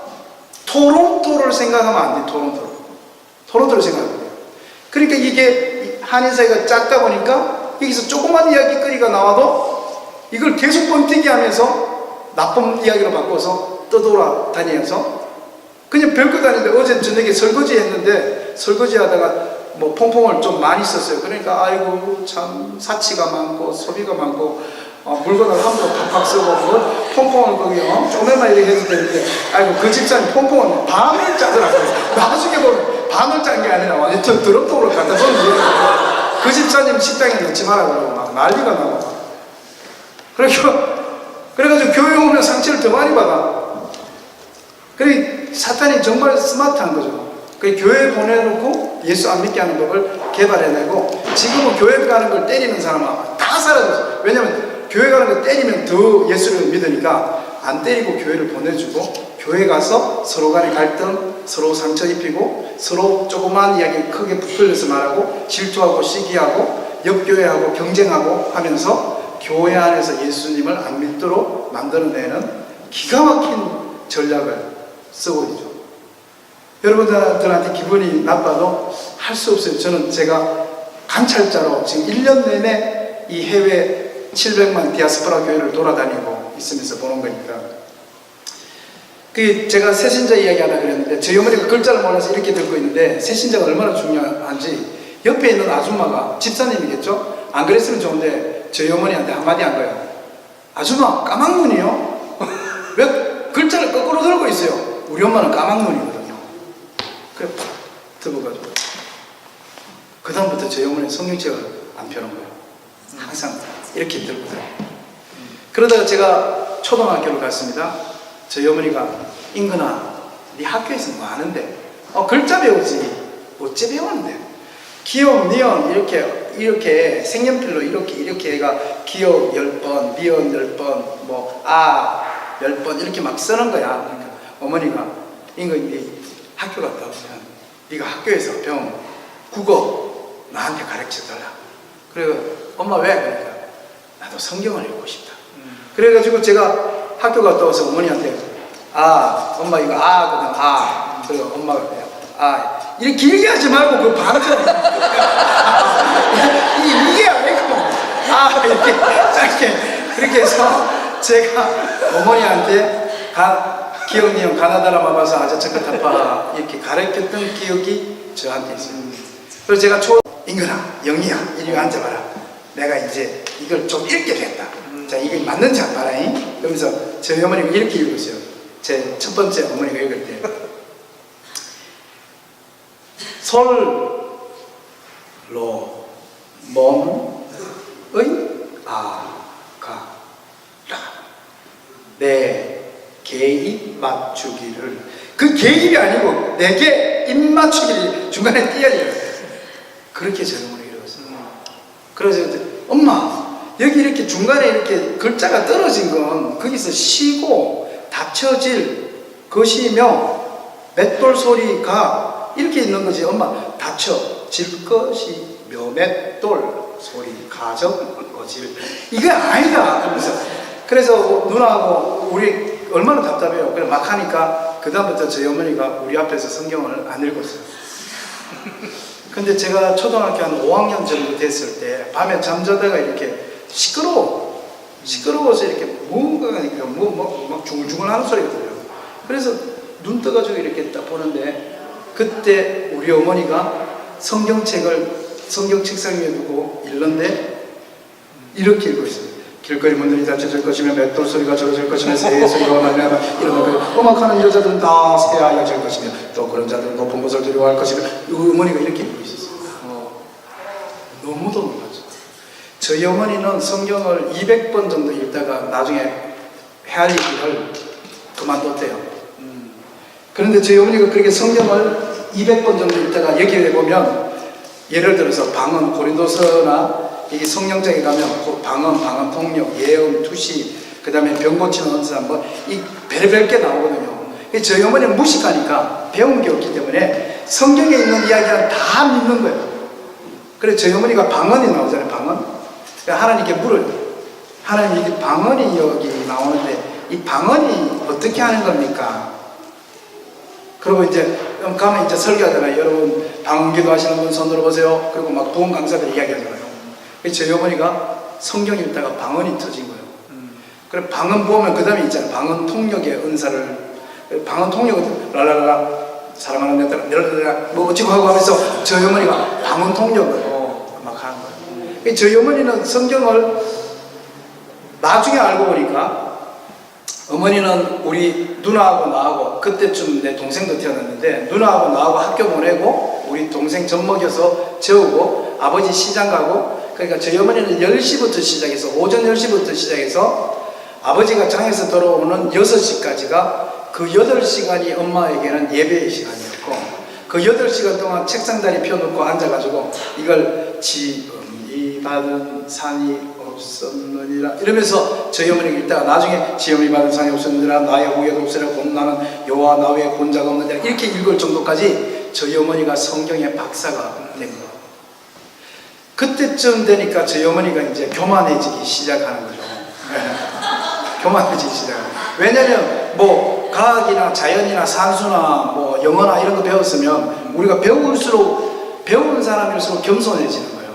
토론토를 생각하면 안 돼. 토론토를 생각하면 돼요. 그러니까 이게 한인사회가 작다 보니까 여기서 조그만 이야기거리가 나와도 이걸 계속 번티기 하면서 나쁜 이야기로 바꿔서 떠돌아다니면서 그냥 별것 아닌데 어제 저녁에 설거지 했는데 설거지 하다가 뭐 퐁퐁을 좀 많이 썼어요. 그러니까 아이고 참 사치가 많고 소비가 많고 물건을 함부로 팍팍 쓰고 뭐 퐁퐁을 거기 쪼매만 이렇게 해도 되는데 아이고 그 집사님 퐁퐁을 반을 짜더라고요. 나중에 보면 반을 짠 게 아니라 완전 드럼통으로 갖다 줬는데 그 집사님 식당에 넣지 마라 그러고 막 난리가 나고 그래가지고 교회 오면 상처를 더 많이 받아. 그래 사탄이 정말 스마트한 거죠. 그래 교회에 보내놓고 예수 안 믿게 하는 법을 개발해내고 지금은 교회 가는 걸 때리는 사람은 다 사라졌어요. 왜냐면 교회 가는 걸 때리면 더 예수를 믿으니까 안 때리고 교회를 보내주고 교회 가서 서로 간의 갈등, 서로 상처 입히고 서로 조그만 이야기 크게 부풀려서 말하고 질투하고 시기하고 옆교회하고 경쟁하고 하면서 교회 안에서 예수님을 안 믿도록 만들어내는 기가 막힌 전략을 쓰고 있죠. 여러분들한테 기분이 나빠도 할 수 없어요. 저는 제가 관찰자로 지금 1년 내내 이 해외 700만 디아스포라 교회를 돌아다니고 있으면서 보는 거니까. 제가 새신자 이야기하다 그랬는데 저희 어머니가 글자를 몰라서 이렇게 듣고 있는데 새신자가 얼마나 중요한지 옆에 있는 아줌마가 집사님이겠죠? 안 그랬으면 좋은데 저희 어머니한테 한마디 한 거예요. 아줌마 까막눈이요? 왜 글자를 거꾸로 들고 있어요? 우리 엄마는 까막눈이거든요. 그래 팍 들어가지고 그 다음부터 저희 어머니는 성경책을 안 펴는 거예요. 항상 이렇게 들고 들어요. 그러다가 제가 초등학교를 갔습니다. 저희 어머니가 인근아 네 학교에서 뭐 하는데? 글자 배우지 어째 배우는데? 기역, 니은 이렇게 색연필로 이렇게 얘가 기역 10번, 미음 10번, 뭐 아 10번 이렇게 막 쓰는 거야. 그러니까 어머니가 인근이 학교 갔다 오면 네가 학교에서 배운 국어 나한테 가르쳐 달라. 그리고 엄마 왜? 그러니까 나도 성경을 읽고 싶다. 그래가지고 제가 학교 갔다 와서 어머니한테 엄마 이거 그다음 그리고 엄마가 그래요. 이렇게 길게 하지 말고 그 반절 이게 아니고 이렇게 짧게 그렇게 해서 제가 어머니한테 기억님 가나다라 마바사 아자차카타파 이렇게 가르쳤던 기억이 저한테 있어요. 그래서 제가 인근아 영희야 이리 앉아봐라. 내가 이제 이걸 좀 읽게 됐다. 자 이게 맞는지 안 봐라잉. 그러면서 저희 어머니가 이렇게 읽었어요. 제 첫 번째 어머니가 읽을 때 솔로 몸의 아가라 내 개입 맞추기를 그 개입이 아니고 내게 입 맞추기를 중간에 띄어야 돼요. 그렇게 제 어머니가 읽었어요. 그래서 엄마 여기 이렇게 중간에 이렇게 글자가 떨어진 건 거기서 쉬고 닫혀질 것이며 맷돌 소리가 이렇게 있는 거지. 엄마 닫혀질 것이며 맷돌 소리 가져질 이게 아니다. 그래서 누나하고 우리 얼마나 답답해요. 그래 막 하니까 그 다음부터 저희 어머니가 우리 앞에서 성경을 안 읽었어요. 근데 제가 초등학교 한 5학년 정도 됐을 때 밤에 잠자다가 이렇게 시끄러워서 이렇게 뭔가 막 중얼중얼 하는 소리가 들려요. 그래서 눈 떠가지고 이렇게 딱 보는데 그때 우리 어머니가 성경책을 성경 책상 위에 두고 읽는데 이렇게 읽고 있어요. 길거리 문들이 닫혀질 것이며 맷돌 소리가 적어질 것이며 새의 소리가 나며 이런 거 음악하는 여자들은 다 새하여질 것이며 또 그런 자들은 높은 것을 두려워할 것이며 어머니가 이렇게 읽고 있었어요. 너무도 놀랐죠. 저희 어머니는 성경을 200번 정도 읽다가 나중에 헤아리기를 그만뒀대요. 그런데 저희 어머니가 그렇게 성경을 200번 정도 읽다가 여기에 보면 예를 들어서 방언, 고린도서나 이게 성령장에 가면 방언, 통역, 예언, 투시, 그 다음에 병 고치는 은사 이 별의별 게 나오거든요. 저희 어머니는 무식하니까 배운 게 없기 때문에 성경에 있는 이야기는 다 믿는 거예요. 그래서 저희 어머니가 방언이 나오잖아요. 방언. 하나님께 물어요. 하나님 이게 방언이 여기 나오는데 이 방언이 어떻게 하는 겁니까? 그리고 이제 가면 이제 설교하잖아요. 여러분 방언기도 하시는 분 손 들어보세요. 그리고 막 부흥 강사들 이야기하잖아요. 저희 어머니가 성경 읽다가 방언이 터진 거예요. 그래 방언 보면 그 다음에 있잖아요. 방언 통역의 은사를 방언 통역은 랄랄라 사랑하는 내 딸 랄랄라 뭐 어찌고 하고 하면서 저희 어머니가 방언 통역을 막 하는 거예요. 저희 어머니는 성경을 나중에 알고 보니까 어머니는 우리 누나하고 나하고 그때쯤 내 동생도 태어났는데 누나하고 나하고 학교 보내고 우리 동생 젖 먹여서 재우고 아버지 시장 가고 그러니까 저희 어머니는 10시부터 시작해서 오전 10시부터 시작해서 아버지가 장에서 돌아오는 6시까지가 그 8시간이 엄마에게는 예배의 시간이었고 그 8시간 동안 책상다리 펴놓고 앉아가지고 이걸 지음이 받은 산이 없었느니라 이러면서 저희 어머니가 읽다가 나중에 지음이 받은 산이 없었느니라 나의 후에도 없으라 곧 나는 여호와 나 외에 본자가 없느니라 이렇게 읽을 정도까지 저희 어머니가 성경의 박사가 된 거예요. 그때쯤 되니까 저희 어머니가 이제 교만해지기 시작하는 거죠. 교만해지기 시작하는 거예요. 왜냐면 뭐 과학이나 자연이나 산수나 뭐 영어나 이런 거 배웠으면 우리가 배울수록 배우는 사람일수록 겸손해지는 거예요.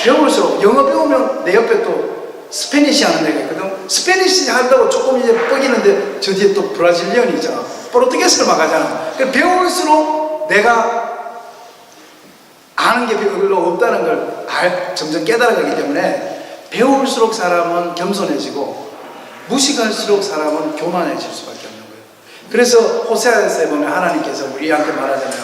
배울수록 영어 배우면 내 옆에 또 스페니시 하는 애가 있거든. 스페니시 한다고 조금 이제 뻐기는데 저 뒤에 또 브라질리언이 있잖아. 포르투게스를 막 하잖아. 배울수록 내가 아는 게 별로 없다는 걸 점점 깨달아가기 때문에 배울수록 사람은 겸손해지고 무식할수록 사람은 교만해질 수밖에 없는 거예요. 그래서 호세아서에 보면 하나님께서 우리한테 말하잖아요.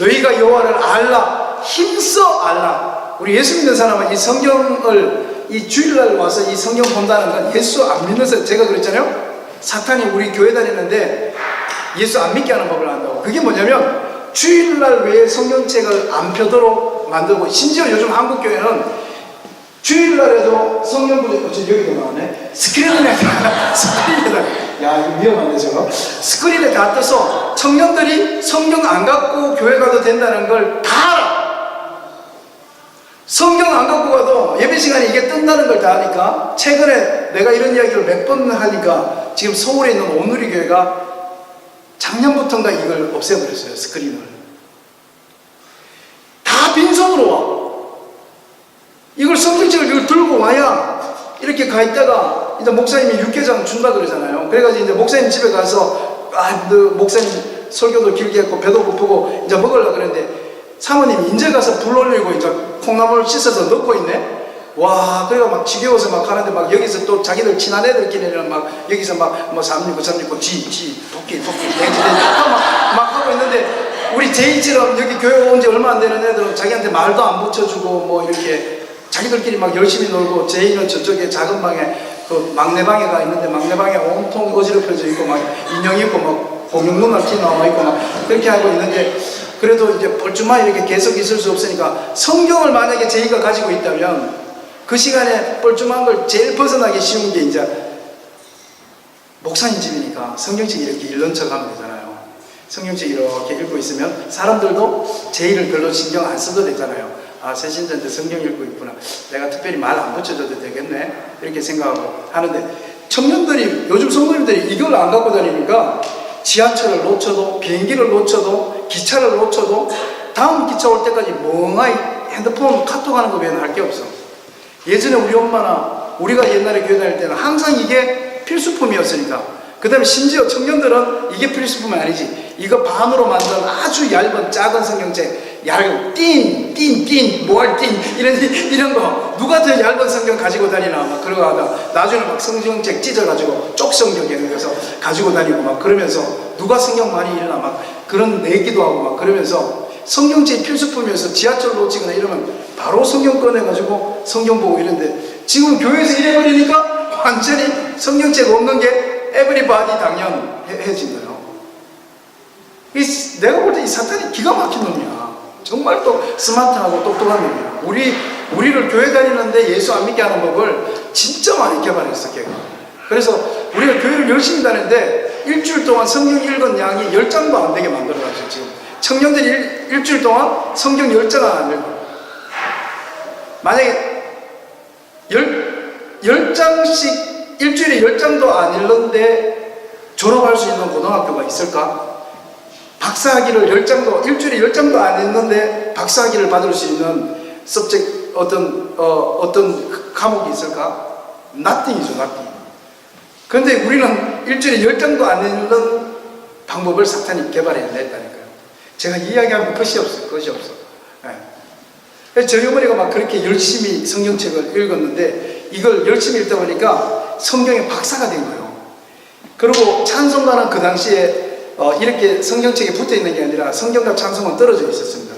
너희가 여호와를 알라, 힘써 알라. 우리 예수 믿는 사람은 이 성경을 이 주일날 와서 이 성경 본다는 건 예수 안 믿는 사람, 제가 그랬잖아요. 사탄이 우리 교회 다니는데 예수 안 믿게 하는 법을 안다고. 그게 뭐냐면 주일날 외에 성경책을 안 펴도록 만들고, 심지어 요즘 한국교회는 주일날에도 성경 부제, 여기도 나오네. 스크린에다, 야, 이거 위험한데, 저거. 스크린에 다 떠서 청년들이 성경 안 갖고 교회 가도 된다는 걸 다 알아. 성경 안 갖고 가도 예배 시간에 이게 뜬다는 걸 다 아니까 최근에 내가 이런 이야기를 몇 번 하니까 지금 서울에 있는 온누리교회가 작년부터인가 이걸 없애버렸어요. 스크린을. 다 빈손으로 와. 이걸 성경책을 이걸 들고 와야 이렇게 가 있다가 이제 목사님이 육개장 준다 그러잖아요. 그래가지고 이제 목사님 집에 가서 목사님 설교도 길게 했고 배도 고프고 이제 먹으려고 그랬는데 사모님이 인제 가서 불 올리고 이제 콩나물 씻어서 넣고 있네. 와, 그래가 막 지겨워서 막 하는데 막 여기서 또 자기들 친한 애들끼리는 막 여기서 막 뭐 삼육구 토끼 돼지 막 하고 있는데 우리 제이처럼 여기 교회 온 지 얼마 안 되는 애들은 자기한테 말도 안 붙여주고 뭐 이렇게 자기들끼리 막 열심히 놀고 제이는 저쪽에 작은 방에 그 막내 방에 가 있는데 막내 방에 온통 어지럽혀져 있고 막 인형 있고 막 공룡 눈알 티 나와 있고 막 그렇게 하고 있는데 그래도 이제 뻘쭘하게 이렇게 계속 있을 수 없으니까 성경을 만약에 제이가 가지고 있다면 그 시간에 뻘쭘한 걸 제일 벗어나기 쉬운 게 이제 목사님 집이니까 성경책 이렇게 읽는 척 하면 되잖아요. 성경책 이렇게 읽고 있으면 사람들도 제이를 별로 신경 안 써도 되잖아요. 아, 새신자인데 성경 읽고 있구나. 내가 특별히 말 안 붙여줘도 되겠네. 이렇게 생각하고 하는데 청년들이 요즘 성도님들이 이걸 안 갖고 다니니까 지하철을 놓쳐도 비행기를 놓쳐도 기차를 놓쳐도 다음 기차 올 때까지 멍하니 핸드폰 카톡하는 거 외에는 할 게 없어. 예전에 우리 엄마나 우리가 옛날에 교회 다닐 때는 항상 이게 필수품이었으니까 그 다음에 심지어 청년들은 이게 필수품이 아니지 이거 반으로 만든 아주 얇은 작은 성경책 얇은 모알 이런 거 누가 더 얇은 성경 가지고 다니나 막 그러고 하다 나중에 막 성경책 찢어가지고 쪽성경에 그래서 가지고 다니고 막 그러면서 누가 성경 많이 읽나 막 그런 내기도 하고 막 그러면서 성경책 필수품이어서 지하철 놓치거나 이러면 바로 성경 꺼내가지고 성경 보고 이런데 지금 교회에서 이래버리니까 완전히 성경책 없는 게 에브리바디 당연해진 거예요. 내가 볼 때 이 사탄이 기가 막힌 놈이야. 정말 또 스마트하고 똑똑한 놈이야. 우리를 교회 다니는데 예수 안 믿게 하는 법을 진짜 많이 개발했어, 걔가. 그래서 우리가 교회를 열심히 다니는데 일주일 동안 성경 읽은 양이 10장도 안 되게 만들어놨어, 지금. 청년들이 일주일 동안 성경 10장을 안 읽어. 만약에 10장씩 일주일에 10장도 안 읽는데 졸업할 수 있는 고등학교가 있을까? 박사학위를 일주일에 10장도 안 읽는데 박사학위를 받을 수 있는 어떤 과목이 있을까? nothing이죠, nothing. 그런데 우리는 일주일에 10장도 안 읽는 방법을 사탄이 개발해냈다니까요. 제가 이야기하면 끝이 없어. 네. 저희 어머니가 막 그렇게 열심히 성경책을 읽었는데 이걸 열심히 읽다 보니까 성경의 박사가 된 거예요. 그리고 찬송가는 그 당시에 이렇게 성경책에 붙어 있는 게 아니라 성경과 찬송은 떨어져 있었습니다.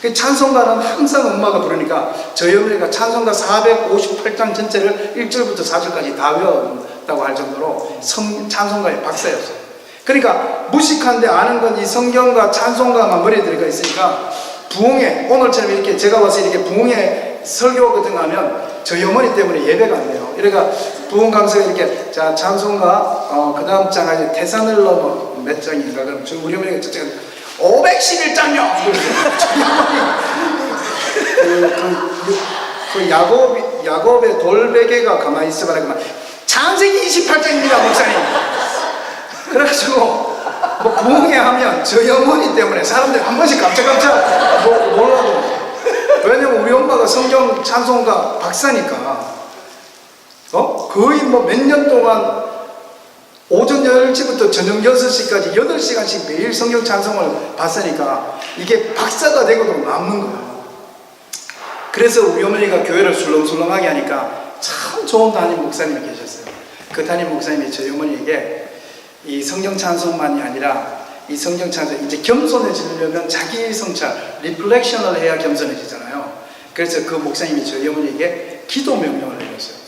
그 찬송가는 항상 엄마가 부르니까 저희 어머니가 찬송가 458장 전체를 1절부터 4절까지 다 외웠다고 할 정도로 찬송가의 박사였어요. 그러니까 무식한데 아는 건 이 성경과 찬송가만 머리에 들어가 있으니까 부흥회, 오늘처럼 이렇게 제가 와서 이렇게 부흥회 설교 같은 거 하면 저희 어머니 때문에 예배가 안 돼요. 그러니까 부흥 강사가 이렇게 자 찬송가 그 다음 장까지 테살로니가 몇 장인가 그럼 우리 어머니가 저쪽 511장이요. 저희 어머니 야곱의 돌베개가 가만히 있어봐라 그만 창세기 28장입니다 목사님. 그래가지고 뭐 부흥회 하면 저희 어머니 때문에 사람들이 한 번씩 깜짝깜짝 놀라고. 왜냐면 우리 엄마가 성경 찬송가 박사니까 거의 뭐 몇 년 동안 오전 10시부터 저녁 6시까지 8시간씩 매일 성경 찬송을 봤으니까 이게 박사가 되고도 남는 거예요. 그래서 우리 어머니가 교회를 술렁술렁하게 하니까 참 좋은 담임 목사님이 계셨어요. 그 담임 목사님이 저희 어머니에게 이 성경 찬송만이 아니라 이 성경 찬송 이제 겸손해지려면 자기 성찰, 리플렉션을 해야 겸손해지잖아요. 그래서 그 목사님이 저희 어머니에게 기도 명령을 내렸어요.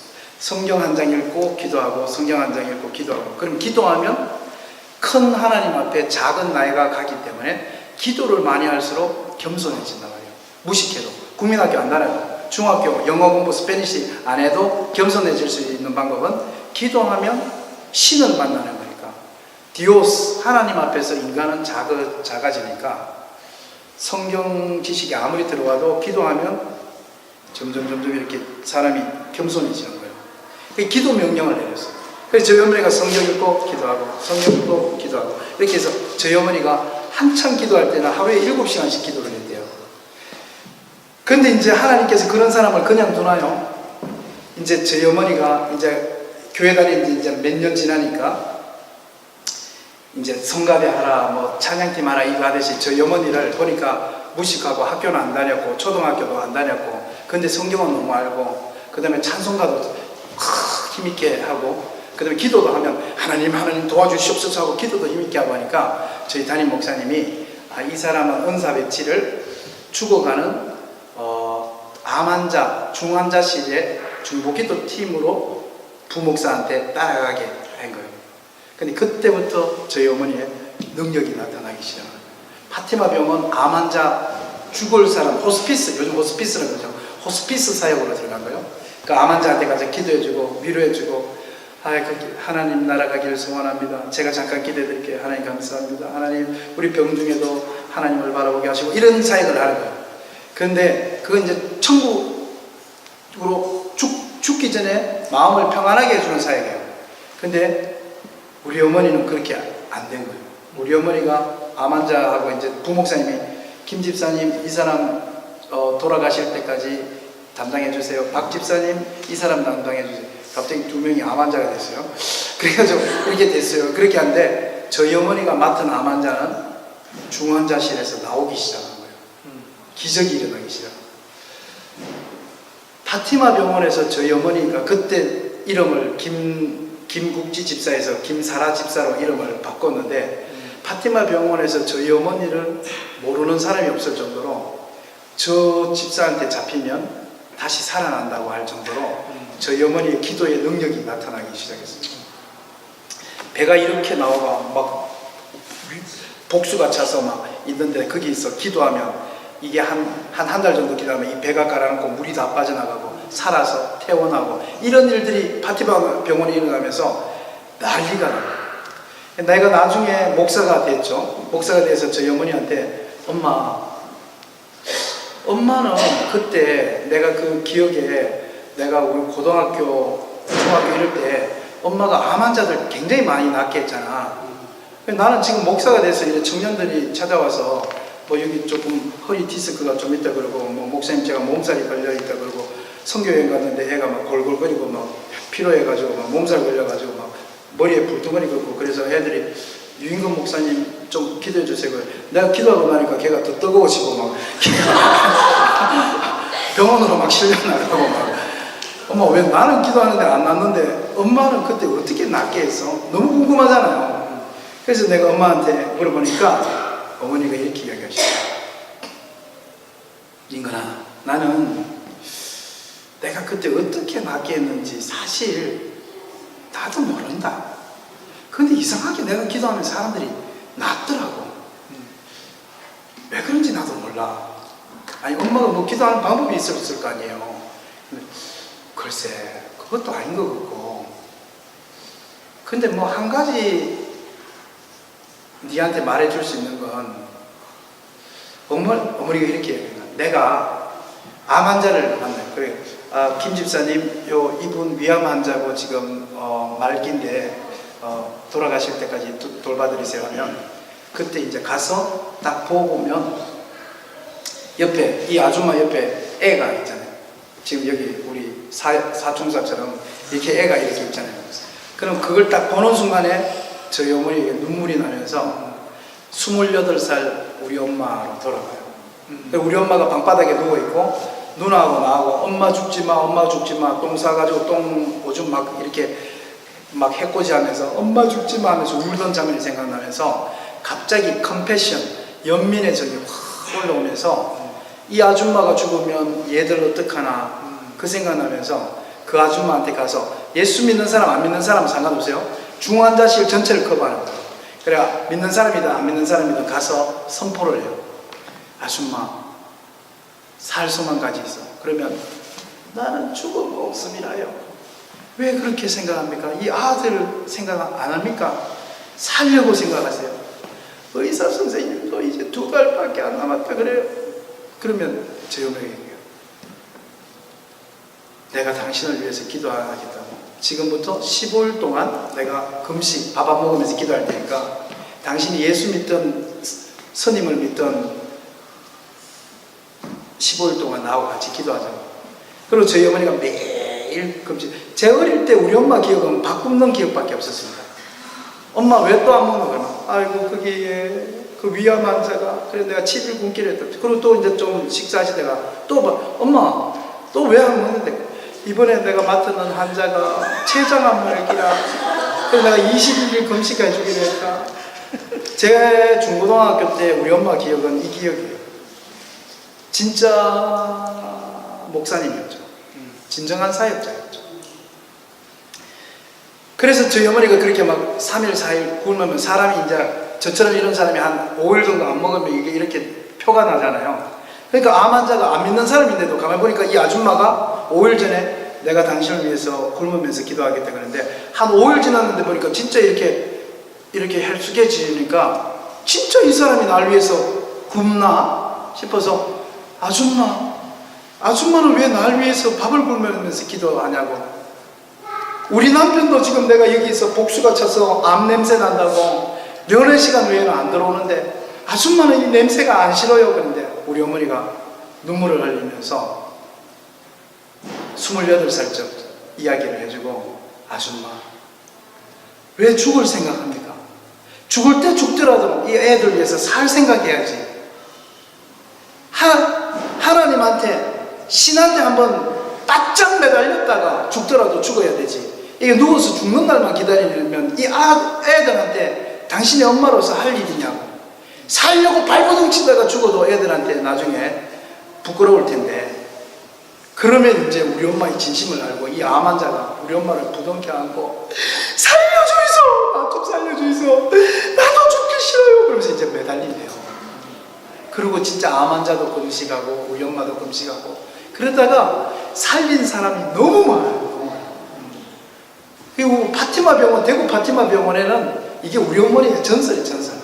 성경 한 장 읽고 기도하고 성경 한 장 읽고 기도하고 그럼 기도하면 큰 하나님 앞에 작은 나이가 가기 때문에 기도를 많이 할수록 겸손해진단 말이에요. 무식해도 국민학교 안 다녀도 중학교 영어 공부 스페니시 안 해도 겸손해질 수 있는 방법은 기도하면 신을 만나는 거니까 디오스 하나님 앞에서 인간은 작아지니까 성경 지식이 아무리 들어와도 기도하면 점점 이렇게 사람이 겸손해지는 거예요. 그 기도 명령을 내렸어요. 그래서 저희 어머니가 성경 읽고 기도하고 성경 읽고 기도하고 이렇게 해서 저희 어머니가 한참 기도할 때는 하루에 7시간씩 기도를 했대요. 그런데 이제 하나님께서 그런 사람을 그냥 두나요? 이제 저희 어머니가 이제 교회 다닌 지 몇 년 지나니까 이제 성가대 하라, 뭐 찬양팀 하라 이거 하듯이 저희 어머니를 보니까 무식하고 학교는 안 다녔고 초등학교도 안 다녔고 근데 성경은 너무 알고 그 다음에 찬송가도 힘있게 하고 그 다음에 기도도 하면 하나님 도와주시옵소서 하고 기도도 힘있게 하고 하니까 저희 담임 목사님이 이 사람은 은사 배치를 죽어가는 암환자, 중환자실의 중보기도 팀으로 부목사한테 따라가게 한 거예요. 근데 그때부터 저희 어머니의 능력이 나타나기 시작합니다. 파티마 병원 암환자 죽을 사람, 호스피스, 요즘 호스피스라고 그러죠. 호스피스 사역으로 들어간 거예요. 그 암환자한테 가서 기도해주고 위로해주고 하나님 나라가기를 소원합니다. 제가 잠깐 기도해드릴게요. 하나님 감사합니다. 하나님 우리 병 중에도 하나님을 바라보게 하시고 이런 사역을 하는 거예요. 그런데 그건 이제 천국으로 죽기 전에 마음을 평안하게 해주는 사역이에요. 근데 우리 어머니는 그렇게 안 된 거예요. 우리 어머니가 암환자하고 이제 부목사님이 김 집사님 이 사람 돌아가실 때까지 담당해 주세요. 박 집사님 이 사람 담당해 주세요. 갑자기 2명이 암환자가 됐어요. 그래가지고 그렇게 됐어요. 그렇게 하는데 저희 어머니가 맡은 암환자는 중환자실에서 나오기 시작한 거예요. 기적이 일어나기 시작한 거예요. 파티마 병원에서 저희 어머니가 그때 이름을 김국지 집사에서 김사라 집사로 이름을 바꿨는데 파티마 병원에서 저희 어머니를 모르는 사람이 없을 정도로 저 집사한테 잡히면 다시 살아난다고 할 정도로 저희 어머니의 기도의 능력이 나타나기 시작했습니다. 배가 이렇게 나오고 막 복수가 차서 막 있는데 거기서 기도하면 이게 한 달 정도 기도하면 이 배가 가라앉고 물이 다 빠져나가고 살아서 퇴원하고 이런 일들이 파티마 병원에 일어나면서 난리가 나요. 내가 나중에 목사가 됐죠. 목사가 돼서 저희 어머니한테 엄마는 그때 내가 그 기억에 내가 우리 고등학교, 중학교 이럴 때 엄마가 암 환자들 굉장히 많이 낫게 했잖아. 나는 지금 목사가 돼서 이제 청년들이 찾아와서 뭐 여기 조금 허리 디스크가 좀 있다 그러고 뭐 목사님 제가 몸살이 걸려 있다 그러고 선교여행 갔는데 애가 막 골골거리고 막 피로해가지고 막 몸살 걸려가지고 막 머리에 불덩어리 걷고 그래서 애들이 유인건 목사님 좀 기도해 주세요. 내가 기도하고 나니까 걔가 더 뜨거워지고 막 병원으로 막 실려나가고 막 엄마 왜 나는 기도하는데 안 낫는데 엄마는 그때 어떻게 낫게 했어? 너무 궁금하잖아요. 그래서 내가 엄마한테 물어보니까 어머니가 이렇게 이야기하시죠. 인건아, 나는 내가 그때 어떻게 낫게 했는지 사실 나도 모른다. 근데 이상하게 내가 기도하면 사람들이 낫더라고. 왜 그런지 나도 몰라. 아니 엄마가 뭐 기도하는 방법이 있었을 거 아니에요. 글쎄 그것도 아닌 것 같고 근데 뭐 한 가지 니한테 말해줄 수 있는 건 어머니가 이렇게 얘기해요. 내가 암 환자를 만나요. 그래, 김 집사님 이분 위암 환자고 지금 말기인데 돌아가실 때까지 돌봐드리세요 하면 그때 이제 가서 딱 보고 보면 옆에 이 아줌마 옆에 애가 있잖아요. 지금 여기 우리 사총사처럼 이렇게 애가 이렇게 있잖아요. 그럼 그걸 딱 보는 순간에 저희 어머니에게 눈물이 나면서 28살 우리 엄마로 돌아가요. 우리 엄마가 방바닥에 누워있고 누나하고 나하고 엄마 죽지마 엄마 죽지마 똥 싸가지고 똥 오줌 막 이렇게 막 해코지 하면서 엄마 죽지마 하면서 울던 장면이 생각나면서 갑자기 컴패션 연민의 정이 확 올라오면서 이 아줌마가 죽으면 얘들 어떡하나 그 생각나면서 그 아줌마한테 가서 예수 믿는 사람 안 믿는 사람 상관없어요. 중환자실 전체를 커버하는 거예요. 그래야 믿는 사람이든 안 믿는 사람이든 가서 선포를 해요. 아줌마 살 소망까지 있어. 그러면 나는 죽음 없음이라요. 왜 그렇게 생각합니까? 이 아들 생각 안 합니까? 살려고 생각하세요. 의사 선생님도 이제 2달밖에 안 남았다 그래요. 그러면 제 어머니가 얘기해요. 내가 당신을 위해서 기도하겠다고. 지금부터 15일 동안 내가 금식, 밥 안 먹으면서 기도할 테니까 당신이 예수 믿던 스님을 믿던 15일 동안 나하고 같이 기도하자고. 그리고 저희 어머니가 매일 금식. 제 어릴 때 우리 엄마 기억은 밥 굶는 기억밖에 없었습니다. 엄마 왜 또 안 먹는 거나? 아이고 그게 그 위암 환자가 그래서 내가 7일 굶기로 했다. 그리고 또 이제 좀 식사하시다가 또 봐. 엄마 또 왜 안 먹는데? 이번에 내가 맡는 환자가 췌장암혈기라 그래서 내가 21일 금식해 주기로 했다. 제 중고등학교 때 우리 엄마 기억은 이 기억이에요. 진짜 목사님이었죠. 진정한 사역자였죠. 그래서 저희 어머니가 그렇게 막 3일 4일 굶으면 사람이 이제 저처럼 이런 사람이 한 5일 정도 안 먹으면 이게 이렇게 표가 나잖아요. 그러니까 암 환자가 안 믿는 사람인데도 가만히 보니까 이 아줌마가 5일 전에 내가 당신을 위해서 굶으면서 기도하겠다 그러는데 한 5일 지났는데 보니까 진짜 이렇게 헬쑥해지니까 진짜 이 사람이 날 위해서 굶나 싶어서 아줌마는 왜 날 위해서 밥을 굶으면서 기도하냐고. 우리 남편도 지금 내가 여기서 복수가 쳐서 암 냄새 난다고 면회 시간 외에는 안 들어오는데 아줌마는 이 냄새가 안 싫어요. 그런데 우리 어머니가 눈물을 흘리면서 28살쯤 이야기를 해주고 아줌마 왜 죽을 생각합니까? 죽을 때 죽더라도 이 애들 위해서 살 생각해야지. 하나님한테 신한테 한번 바짝 매달렸다가 죽더라도 죽어야 되지. 이게 누워서 죽는 날만 기다리면 이 애들한테 당신의 엄마로서 할 일이냐고. 살려고 발버둥 치다가 죽어도 애들한테 나중에 부끄러울 텐데. 그러면 이제 우리 엄마의 진심을 알고 이 암 환자가 우리 엄마를 부둥켜 안고 살려주이소! 나 좀 살려주이소! 나도 죽기 싫어요! 그러면서 이제 매달린대요. 그리고 진짜 암 환자도 금식하고 우리 엄마도 금식하고 그러다가 살린 사람이 너무 많아요. 그리고 파티마 병원, 대구 파티마 병원에는 이게 우리 어머니의 전설이에요, 전설.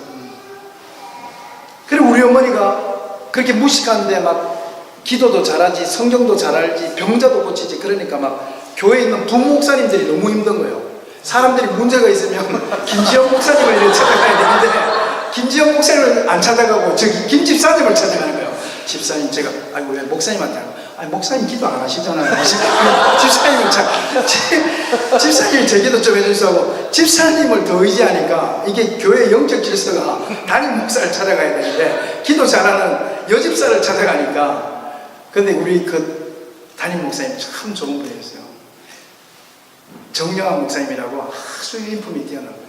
그리고 우리 어머니가 그렇게 무식한데 막 기도도 잘하지, 성경도 잘 알지, 병자도 고치지. 그러니까 막 교회에 있는 부목사님들이 너무 힘든 거예요. 사람들이 문제가 있으면 김지영 목사님을 찾아가야 되는데 김지영 목사님을 안 찾아가고 저기 김 집사님을 찾아가는 거예요. 집사님 제가 아이고 왜 목사님한테 하고 아니 목사님 기도 안 하시잖아요. 집사님이 제 기도 좀 해주시고 집사님을 더 의지하니까 이게 교회 영적 질서가 담임 목사를 찾아가야 되는데 기도 잘하는 여집사를 찾아가니까 근데 우리 그 담임 목사님 참 좋은 분이었어요. 정영환 목사님이라고 아주 인품이 뛰어난 거예요.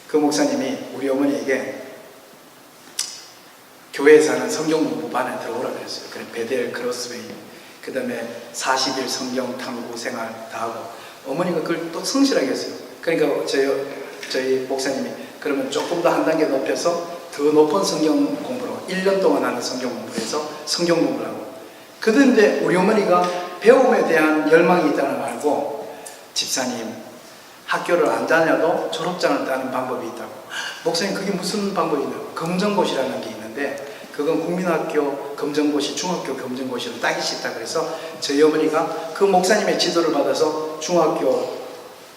그 목사님이 우리 어머니에게 교회에서 하는 성경 공부반에 들어오라 그랬어요. 그래 베델 크로스웨이 그 다음에 40일 성경 탐구 생활 다 하고 어머니가 그걸 또 성실하게 했어요. 그러니까 저희 목사님이 그러면 조금 더 한 단계 높여서 더 높은 성경 공부로 1년 동안 하는 성경 공부에서 성경 공부를 하고 그런데 우리 어머니가 배움에 대한 열망이 있다는 걸 알고 집사님 학교를 안 다녀도 졸업장을 따는 방법이 있다고. 목사님 그게 무슨 방법이냐고. 검정고시라는 게 있는데 그건 국민학교 검정고시, 중학교 검정고시를 따기 쉽다 그래서 저희 어머니가 그 목사님의 지도를 받아서 중학교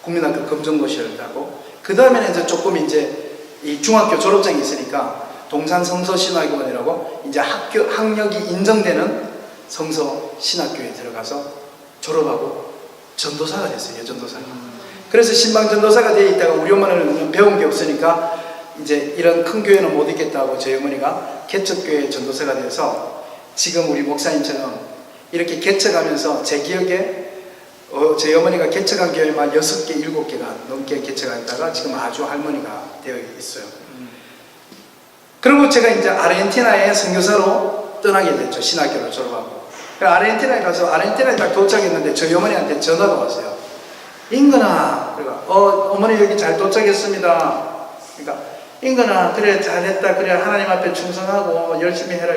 국민학교 검정고시를 따고 그 다음에는 이제 조금 이제 이 중학교 졸업장이 있으니까 동산성서신학원이라고 이제 학력이 인정되는 성서신학교에 들어가서 졸업하고 전도사가 됐어요. 여전도사가. 그래서 신방전도사가 되어 있다가 우리 엄마는 배운 게 없으니까 이제 이런 큰 교회는 못 있겠다고 저희 어머니가 개척교회 전도사가 돼서 지금 우리 목사님처럼 이렇게 개척하면서 제 기억에 저희 어머니가 개척한 교회만 6개, 7개가 넘게 개척했다가 지금 아주 할머니가 되어 있어요. 그리고 제가 이제 아르헨티나에 선교사로 떠나게 됐죠. 신학교를 졸업하고. 아르헨티나에 가서 아르헨티나에 딱 도착했는데 저희 어머니한테 전화가 왔어요. 인근아, 어머니 여기 잘 도착했습니다. 그러니까 인근아, 그래 잘했다. 그래 하나님 앞에 충성하고 열심히 해라.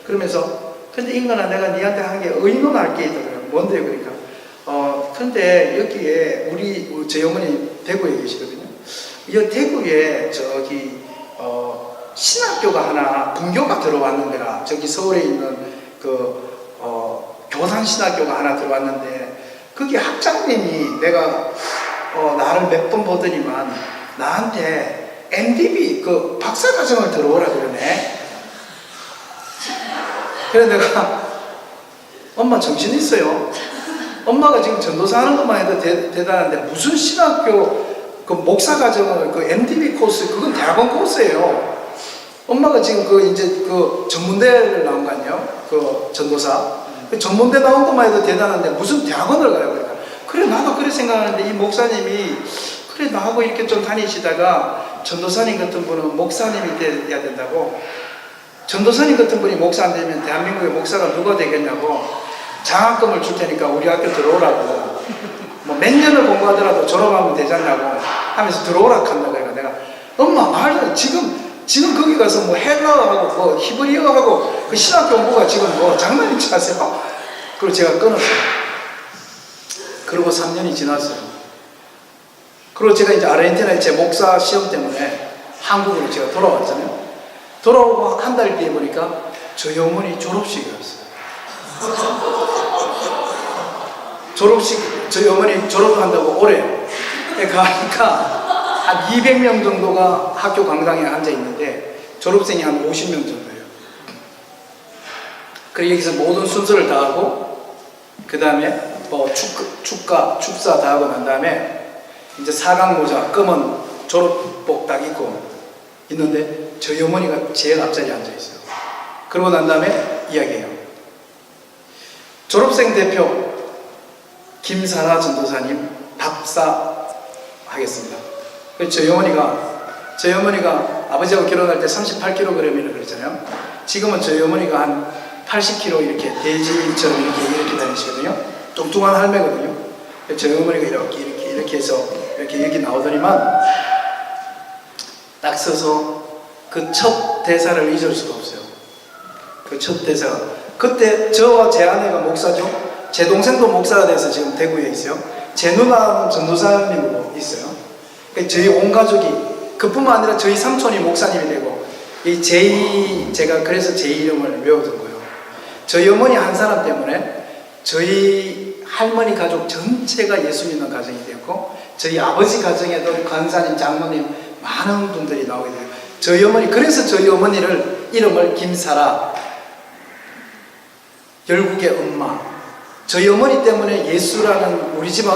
그러면서 근데 인근아, 내가 니한테 한 게 의논할 게 있더라고요. 뭔데요? 그러니까 근데 여기에 저희 어머니 대구에 계시거든요. 이 대구에 저기 신학교가 하나 분교가 들어왔는데라. 저기 서울에 있는 교산 신학교가 하나 들어왔는데 그게 학장님이 내가 나를 몇 번 보더니만 나한테 MDB 그 박사과정을 들어오라 그러네. 그래서 내가 엄마 정신 있어요? 엄마가 지금 전도사 하는 것만 해도 대단한데 무슨 신학교 그 목사과정을 그 MDB 코스 그건 대학원 코스예요. 엄마가 지금 이제 전문대를 나온 거 아니에요? 그 전도사. 그 전문대 나온 것만 해도 대단한데 무슨 대학원을 가요? 그러니까. 그래, 나도 그래 생각하는데 이 목사님이 그래, 나하고 이렇게 좀 다니시다가 전도사님 같은 분은 목사님이 돼야 된다고. 전도사님 같은 분이 목사 안 되면 대한민국의 목사가 누가 되겠냐고. 장학금을 줄 테니까 우리 학교 들어오라고. 뭐 몇 년을 공부하더라도 졸업하면 되잖냐고 하면서 들어오라 한다. 그러니까 내가 엄마 말도 지금 거기 가서 뭐 헬라어하고 뭐 히브리어하고 그 신학 공부가 지금 뭐 장난인지 아세요? 그리고 제가 끊었어요. 그리고 3년이 지났어요. 그리고 제가 이제 아르헨티나에 제 목사 시험 때문에 한국으로 제가 돌아왔잖아요. 돌아오고 한 달 뒤에 보니까 저희 어머니 졸업식이었어요. 저희 어머니 졸업한다고 올해 가니까 한 200명 정도가 학교 강당에 앉아 있는데 졸업생이 한 50명 정도예요. 그리고 여기서 모든 순서를 다 하고 그 다음에 뭐 축사 다 하고 난 다음에 이제 사각 모자 검은 졸업복 딱 입고 있는데 저희 어머니가 제일 앞자리에 앉아 있어요. 그러고 난 다음에 이야기해요. 졸업생 대표 김사라 전도사님 답사 하겠습니다. 저희 어머니가 아버지하고 결혼할 때 38kg이라고 그랬잖아요. 지금은 저희 어머니가 한 80kg 이렇게 돼지처럼 이렇게 다니시거든요. 뚱뚱한 할매거든요. 저희 어머니가 이렇게 해서 이렇게 여기 나오더니만 딱 서서 그 첫 대사를 잊을 수가 없어요. 그 첫 대사가 그때 저와 제 아내가 목사죠. 제 동생도 목사가 돼서 지금 대구에 있어요. 제 누나는 전도사님으로 있어요. 저희 온 가족이 그뿐만 아니라 저희 삼촌이 목사님이 되고 제가 그래서 제 이름을 외워둔 거예요. 저희 어머니 한 사람 때문에 저희 할머니 가족 전체가 예수 믿는 가정이 되었고 저희 아버지 가정에도 권사님, 장모님 많은 분들이 나오게 돼요. 그래서 저희 어머니를 이름을 김사라, 열국의 엄마. 저희 어머니 때문에 예수라는 우리 집은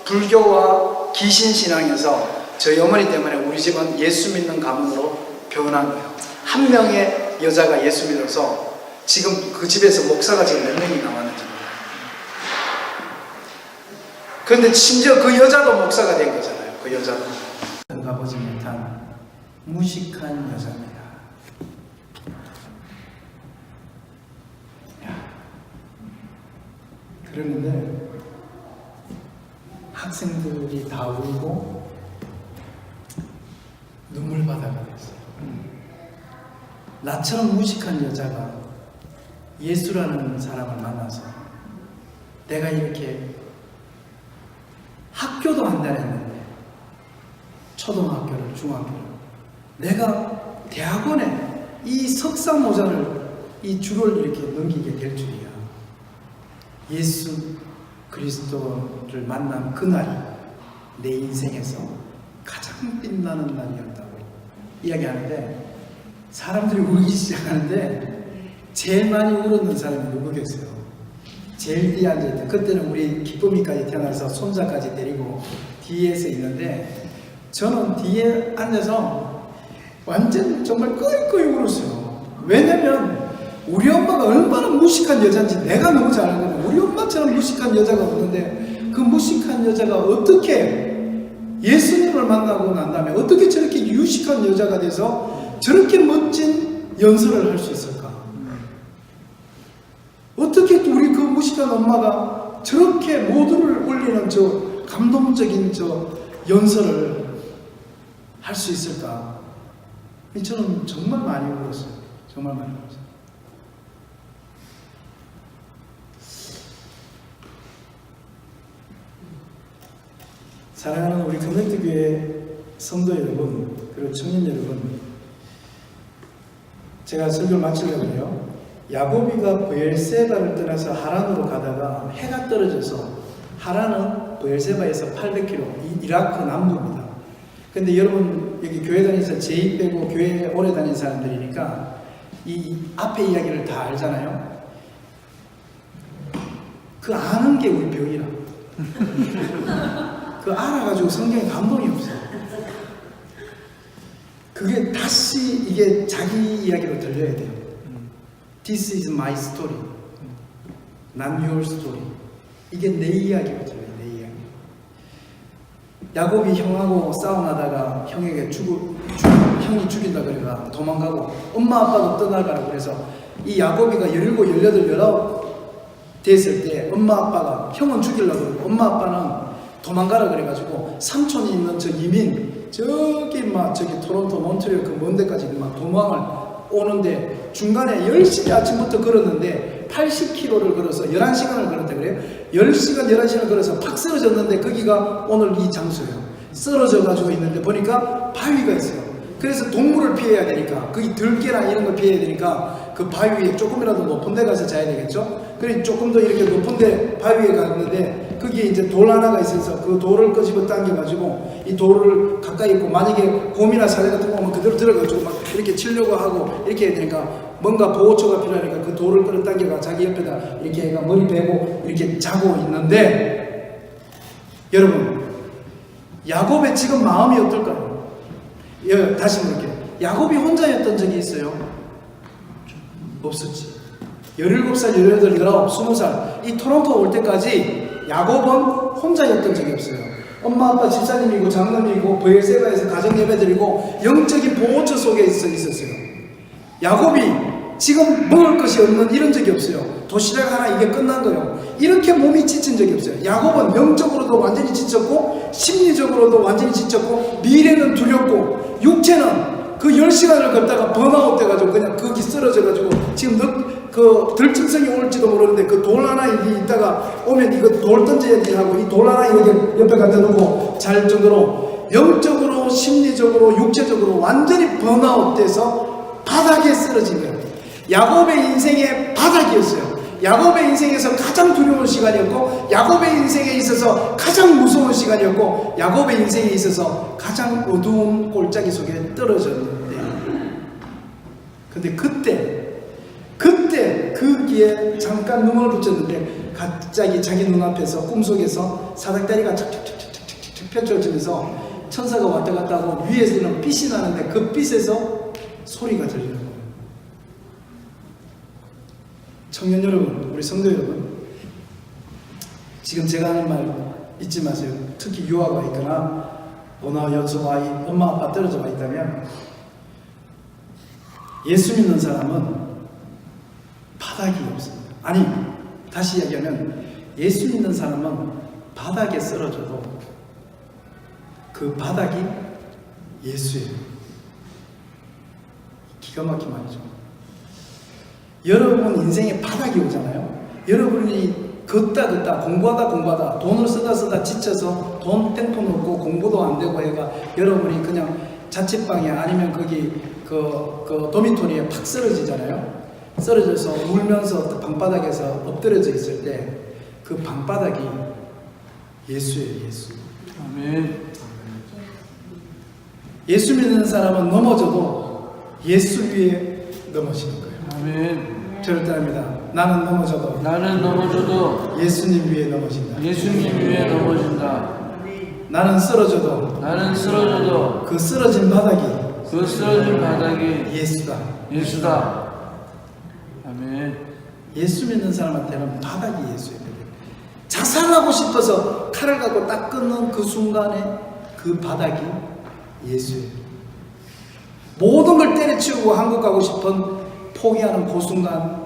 불교와 기신신앙에서 저희 어머니 때문에 우리 집은 예수 믿는 가문으로 변한 거예요. 한 명의 여자가 예수 믿어서 지금 그 집에서 목사가 지금 몇 명이 나왔는지. 그런데 심지어 그 여자도 목사가 된 거잖아요. 그 여자도. 가보지 못한 무식한 여자입니다. 그러는데 학생들이 다 울고 눈물바다가 됐어요. 나처럼 무식한 여자가 예수라는 사람을 만나서 내가 이렇게 학교도 안 다녔는데 초등학교를 중학교를 내가 대학원에 이 석사 모자를 이 줄을 이렇게 넘기게 될 줄이야. 예수 그리스도를 만난 그날이 내 인생에서 가장 빛나는 날이었다고 이야기하는데 사람들이 울기 시작하는데 제일 많이 울었는 사람이 누구겠어요? 제일 뒤에 앉아있던 그때는 우리 기쁨이까지 태어나서 손자까지 데리고 뒤에서 있는데 저는 뒤에 앉아서 완전 정말 끄이끄이 울었어요. 왜냐면 우리 엄마가 얼마나 무식한 여자인지 내가 너무 잘 알거든요. 우리 엄마처럼 무식한 여자가 없는데 그 무식한 여자가 어떻게 예수님을 만나고 난 다음에 어떻게 저렇게 유식한 여자가 돼서 저렇게 멋진 연설을 할 수 있을까? 어떻게 우리 그 무식한 엄마가 저렇게 모두를 울리는 저 감동적인 저 연설을 할 수 있을까? 저는 정말 많이 울었어요. 정말 많이 울었어요. 사랑하는 우리 커넥트교회 성도 여러분, 그리고 청년 여러분, 제가 설교를 마치려고 해요. 야곱이가 브엘세바를 떠나서 하란으로 가다가 해가 떨어져서 하란은 브엘세바에서 800km, 이라크 남부입니다. 근데 여러분 여기 교회 다니면서 제2 빼고 교회 오래 다닌 사람들이니까 이 앞에 이야기를 다 알잖아요. 그 아는 게 우리 병이라. 그 알아가지고 성경에 감동이 없어. 그게 다시 이게 자기 이야기로 들려야 돼요. This is my story, not your story. 이게 내 이야기로 들려요. 내 이야기. 야곱이 형하고 싸움하다가 형에게 형이 죽인다 그래가 도망가고 엄마 아빠도 떠나가라고 그래서 이 야곱이가 17, 18, 19 됐을 때 엄마 아빠가 형은 죽이려고 그러고 엄마 아빠는 도망가라 그래가지고 삼촌이 있는 저 이민 저기 토론토 몬트리올 그 먼 데까지 막 도망을 오는데 중간에 열심히 아침부터 걸었는데 80km를 걸어서 11시간을 걸었다 그래요. 10시간 11시간을 걸어서 팍 쓰러졌는데 거기가 오늘 이 장소예요. 쓰러져 가지고 있는데 보니까 바위가 있어요. 그래서 동물을 피해야 되니까 거기 들개나 이런 걸 피해야 되니까 그 바위 위에 조금이라도 높은 데 가서 자야 되겠죠. 그래서 조금 더 이렇게 높은 데 바위에 갔는데 거기에 이제 돌 하나가 있어서 그 돌을 끄집어 당겨가지고 이 돌을 가까이 있고 만약에 곰이나 사자 같은 거 오면 그대로 들어가지고 막 이렇게 치려고 하고 이렇게 해야 되니까 뭔가 보호처가 필요하니까 그 돌을 끌어당겨가 자기 옆에다 이렇게 해가 머리 베고 이렇게 자고 있는데 여러분 야곱의 지금 마음이 어떨까요? 다시 물을게요. 야곱이 혼자였던 적이 있어요? 없었지. 17살, 18, 19, 20살 이 토론토 올 때까지 야곱은 혼자였던 적이 없어요. 엄마 아빠 집사님이고 장남이고 브엘세바에서 가정 예배드리고 영적인 보호처 속에 있었어요. 야곱이 지금 먹을 것이 없는 이런 적이 없어요. 도시락 하나 이게 끝난 거예요. 이렇게 몸이 지친 적이 없어요. 야곱은 영적으로도 완전히 지쳤고 심리적으로도 완전히 지쳤고 미래는 두렵고 육체는 그 10시간을 걷다가 번아웃 돼가지고 그냥 거기 쓰러져가지고 지금 그 들짐승이 올지도 모르는데 그 돌 하나 있다가 오면 이거 돌 던져야 돼 하고 이 돌 하나 이렇게 옆에 갖다 놓고 잘 정도로 영적으로 심리적으로 육체적으로 완전히 번아웃 돼서 바닥에 쓰러진 거예요. 야곱의 인생의 바닥이었어요. 야곱의 인생에서 가장 두려운 시간이었고 야곱의 인생에 있어서 가장 무서운 시간이었고 야곱의 인생에 있어서 가장 어두운 골짜기 속에 떨어졌는데 근데 그때 거기에 잠깐 눈을 붙였는데 갑자기 자기 눈앞에서 꿈속에서 사닥다리가 착착착착착착 펼쳐지면서 천사가 왔다 갔다 하고 위에서는 빛이 나는데 그 빛에서 소리가 들리는 거예요. 청년 여러분, 우리 성도 여러분, 지금 제가 하는 말 잊지 마세요. 특히 유아가 있거나 오나 여소 아이 엄마 아빠 떨어져 가 있다면 예수 믿는 사람은 바닥이 없습니다. 아니 다시 이야기하면 예수 믿는 사람은 바닥에 쓰러져도 그 바닥이 예수예요. 기가 막힌 말이죠. 여러분 인생에 바닥이 오잖아요. 여러분이 걷다 공부하다 돈을 쓰다 지쳐서 돈 땡폰 없고 공부도 안 되고 해가 여러분이 그냥 자취방에 아니면 거기 그 도미토리에 팍 쓰러지잖아요. 쓰러져서 울면서 방바닥에서 엎드려져 있을 때 그 방바닥이 예수예요. 예수. 아멘. 예수 믿는 사람은 넘어져도 예수 위에 넘어지는 거예요. 아멘. 절대합니다. 나는 넘어져도 예수님 위에 넘어진다. 나는 쓰러져도 그 쓰러진 바닥이 예수다. 아멘. 예수 믿는 사람한테는 바닥이 예수예요. 자살하고 싶어서 칼을 갖고 딱 끊는 그 순간에 그 바닥이 예수예요. 모든 걸 때려치우고 한국 가고 싶은 포기하는 그 순간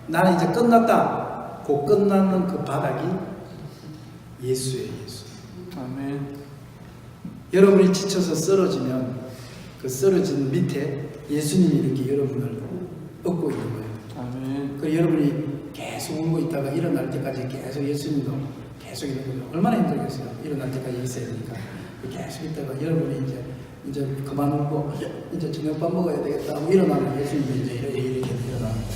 나는 이제 끝났다. 그 끝나는 그 바닥이 예수예요. 예수. 아멘. 여러분이 지쳐서 쓰러지면 그 쓰러진 밑에 예수님이 이렇게 여러분을 업고 있는 거예요. 아멘. 그 여러분이 계속 울고 있다가 일어날 때까지 계속 예수님도 계속 이런 거죠. 얼마나 힘들겠어요. 일어날 때까지 있어야 되니까. 계속 있다가 여러분이 이제 그만 울고 이제 저녁밥 먹어야 되겠다 하고 일어나면 예수님이 이제 이렇게 일어나는 거예요.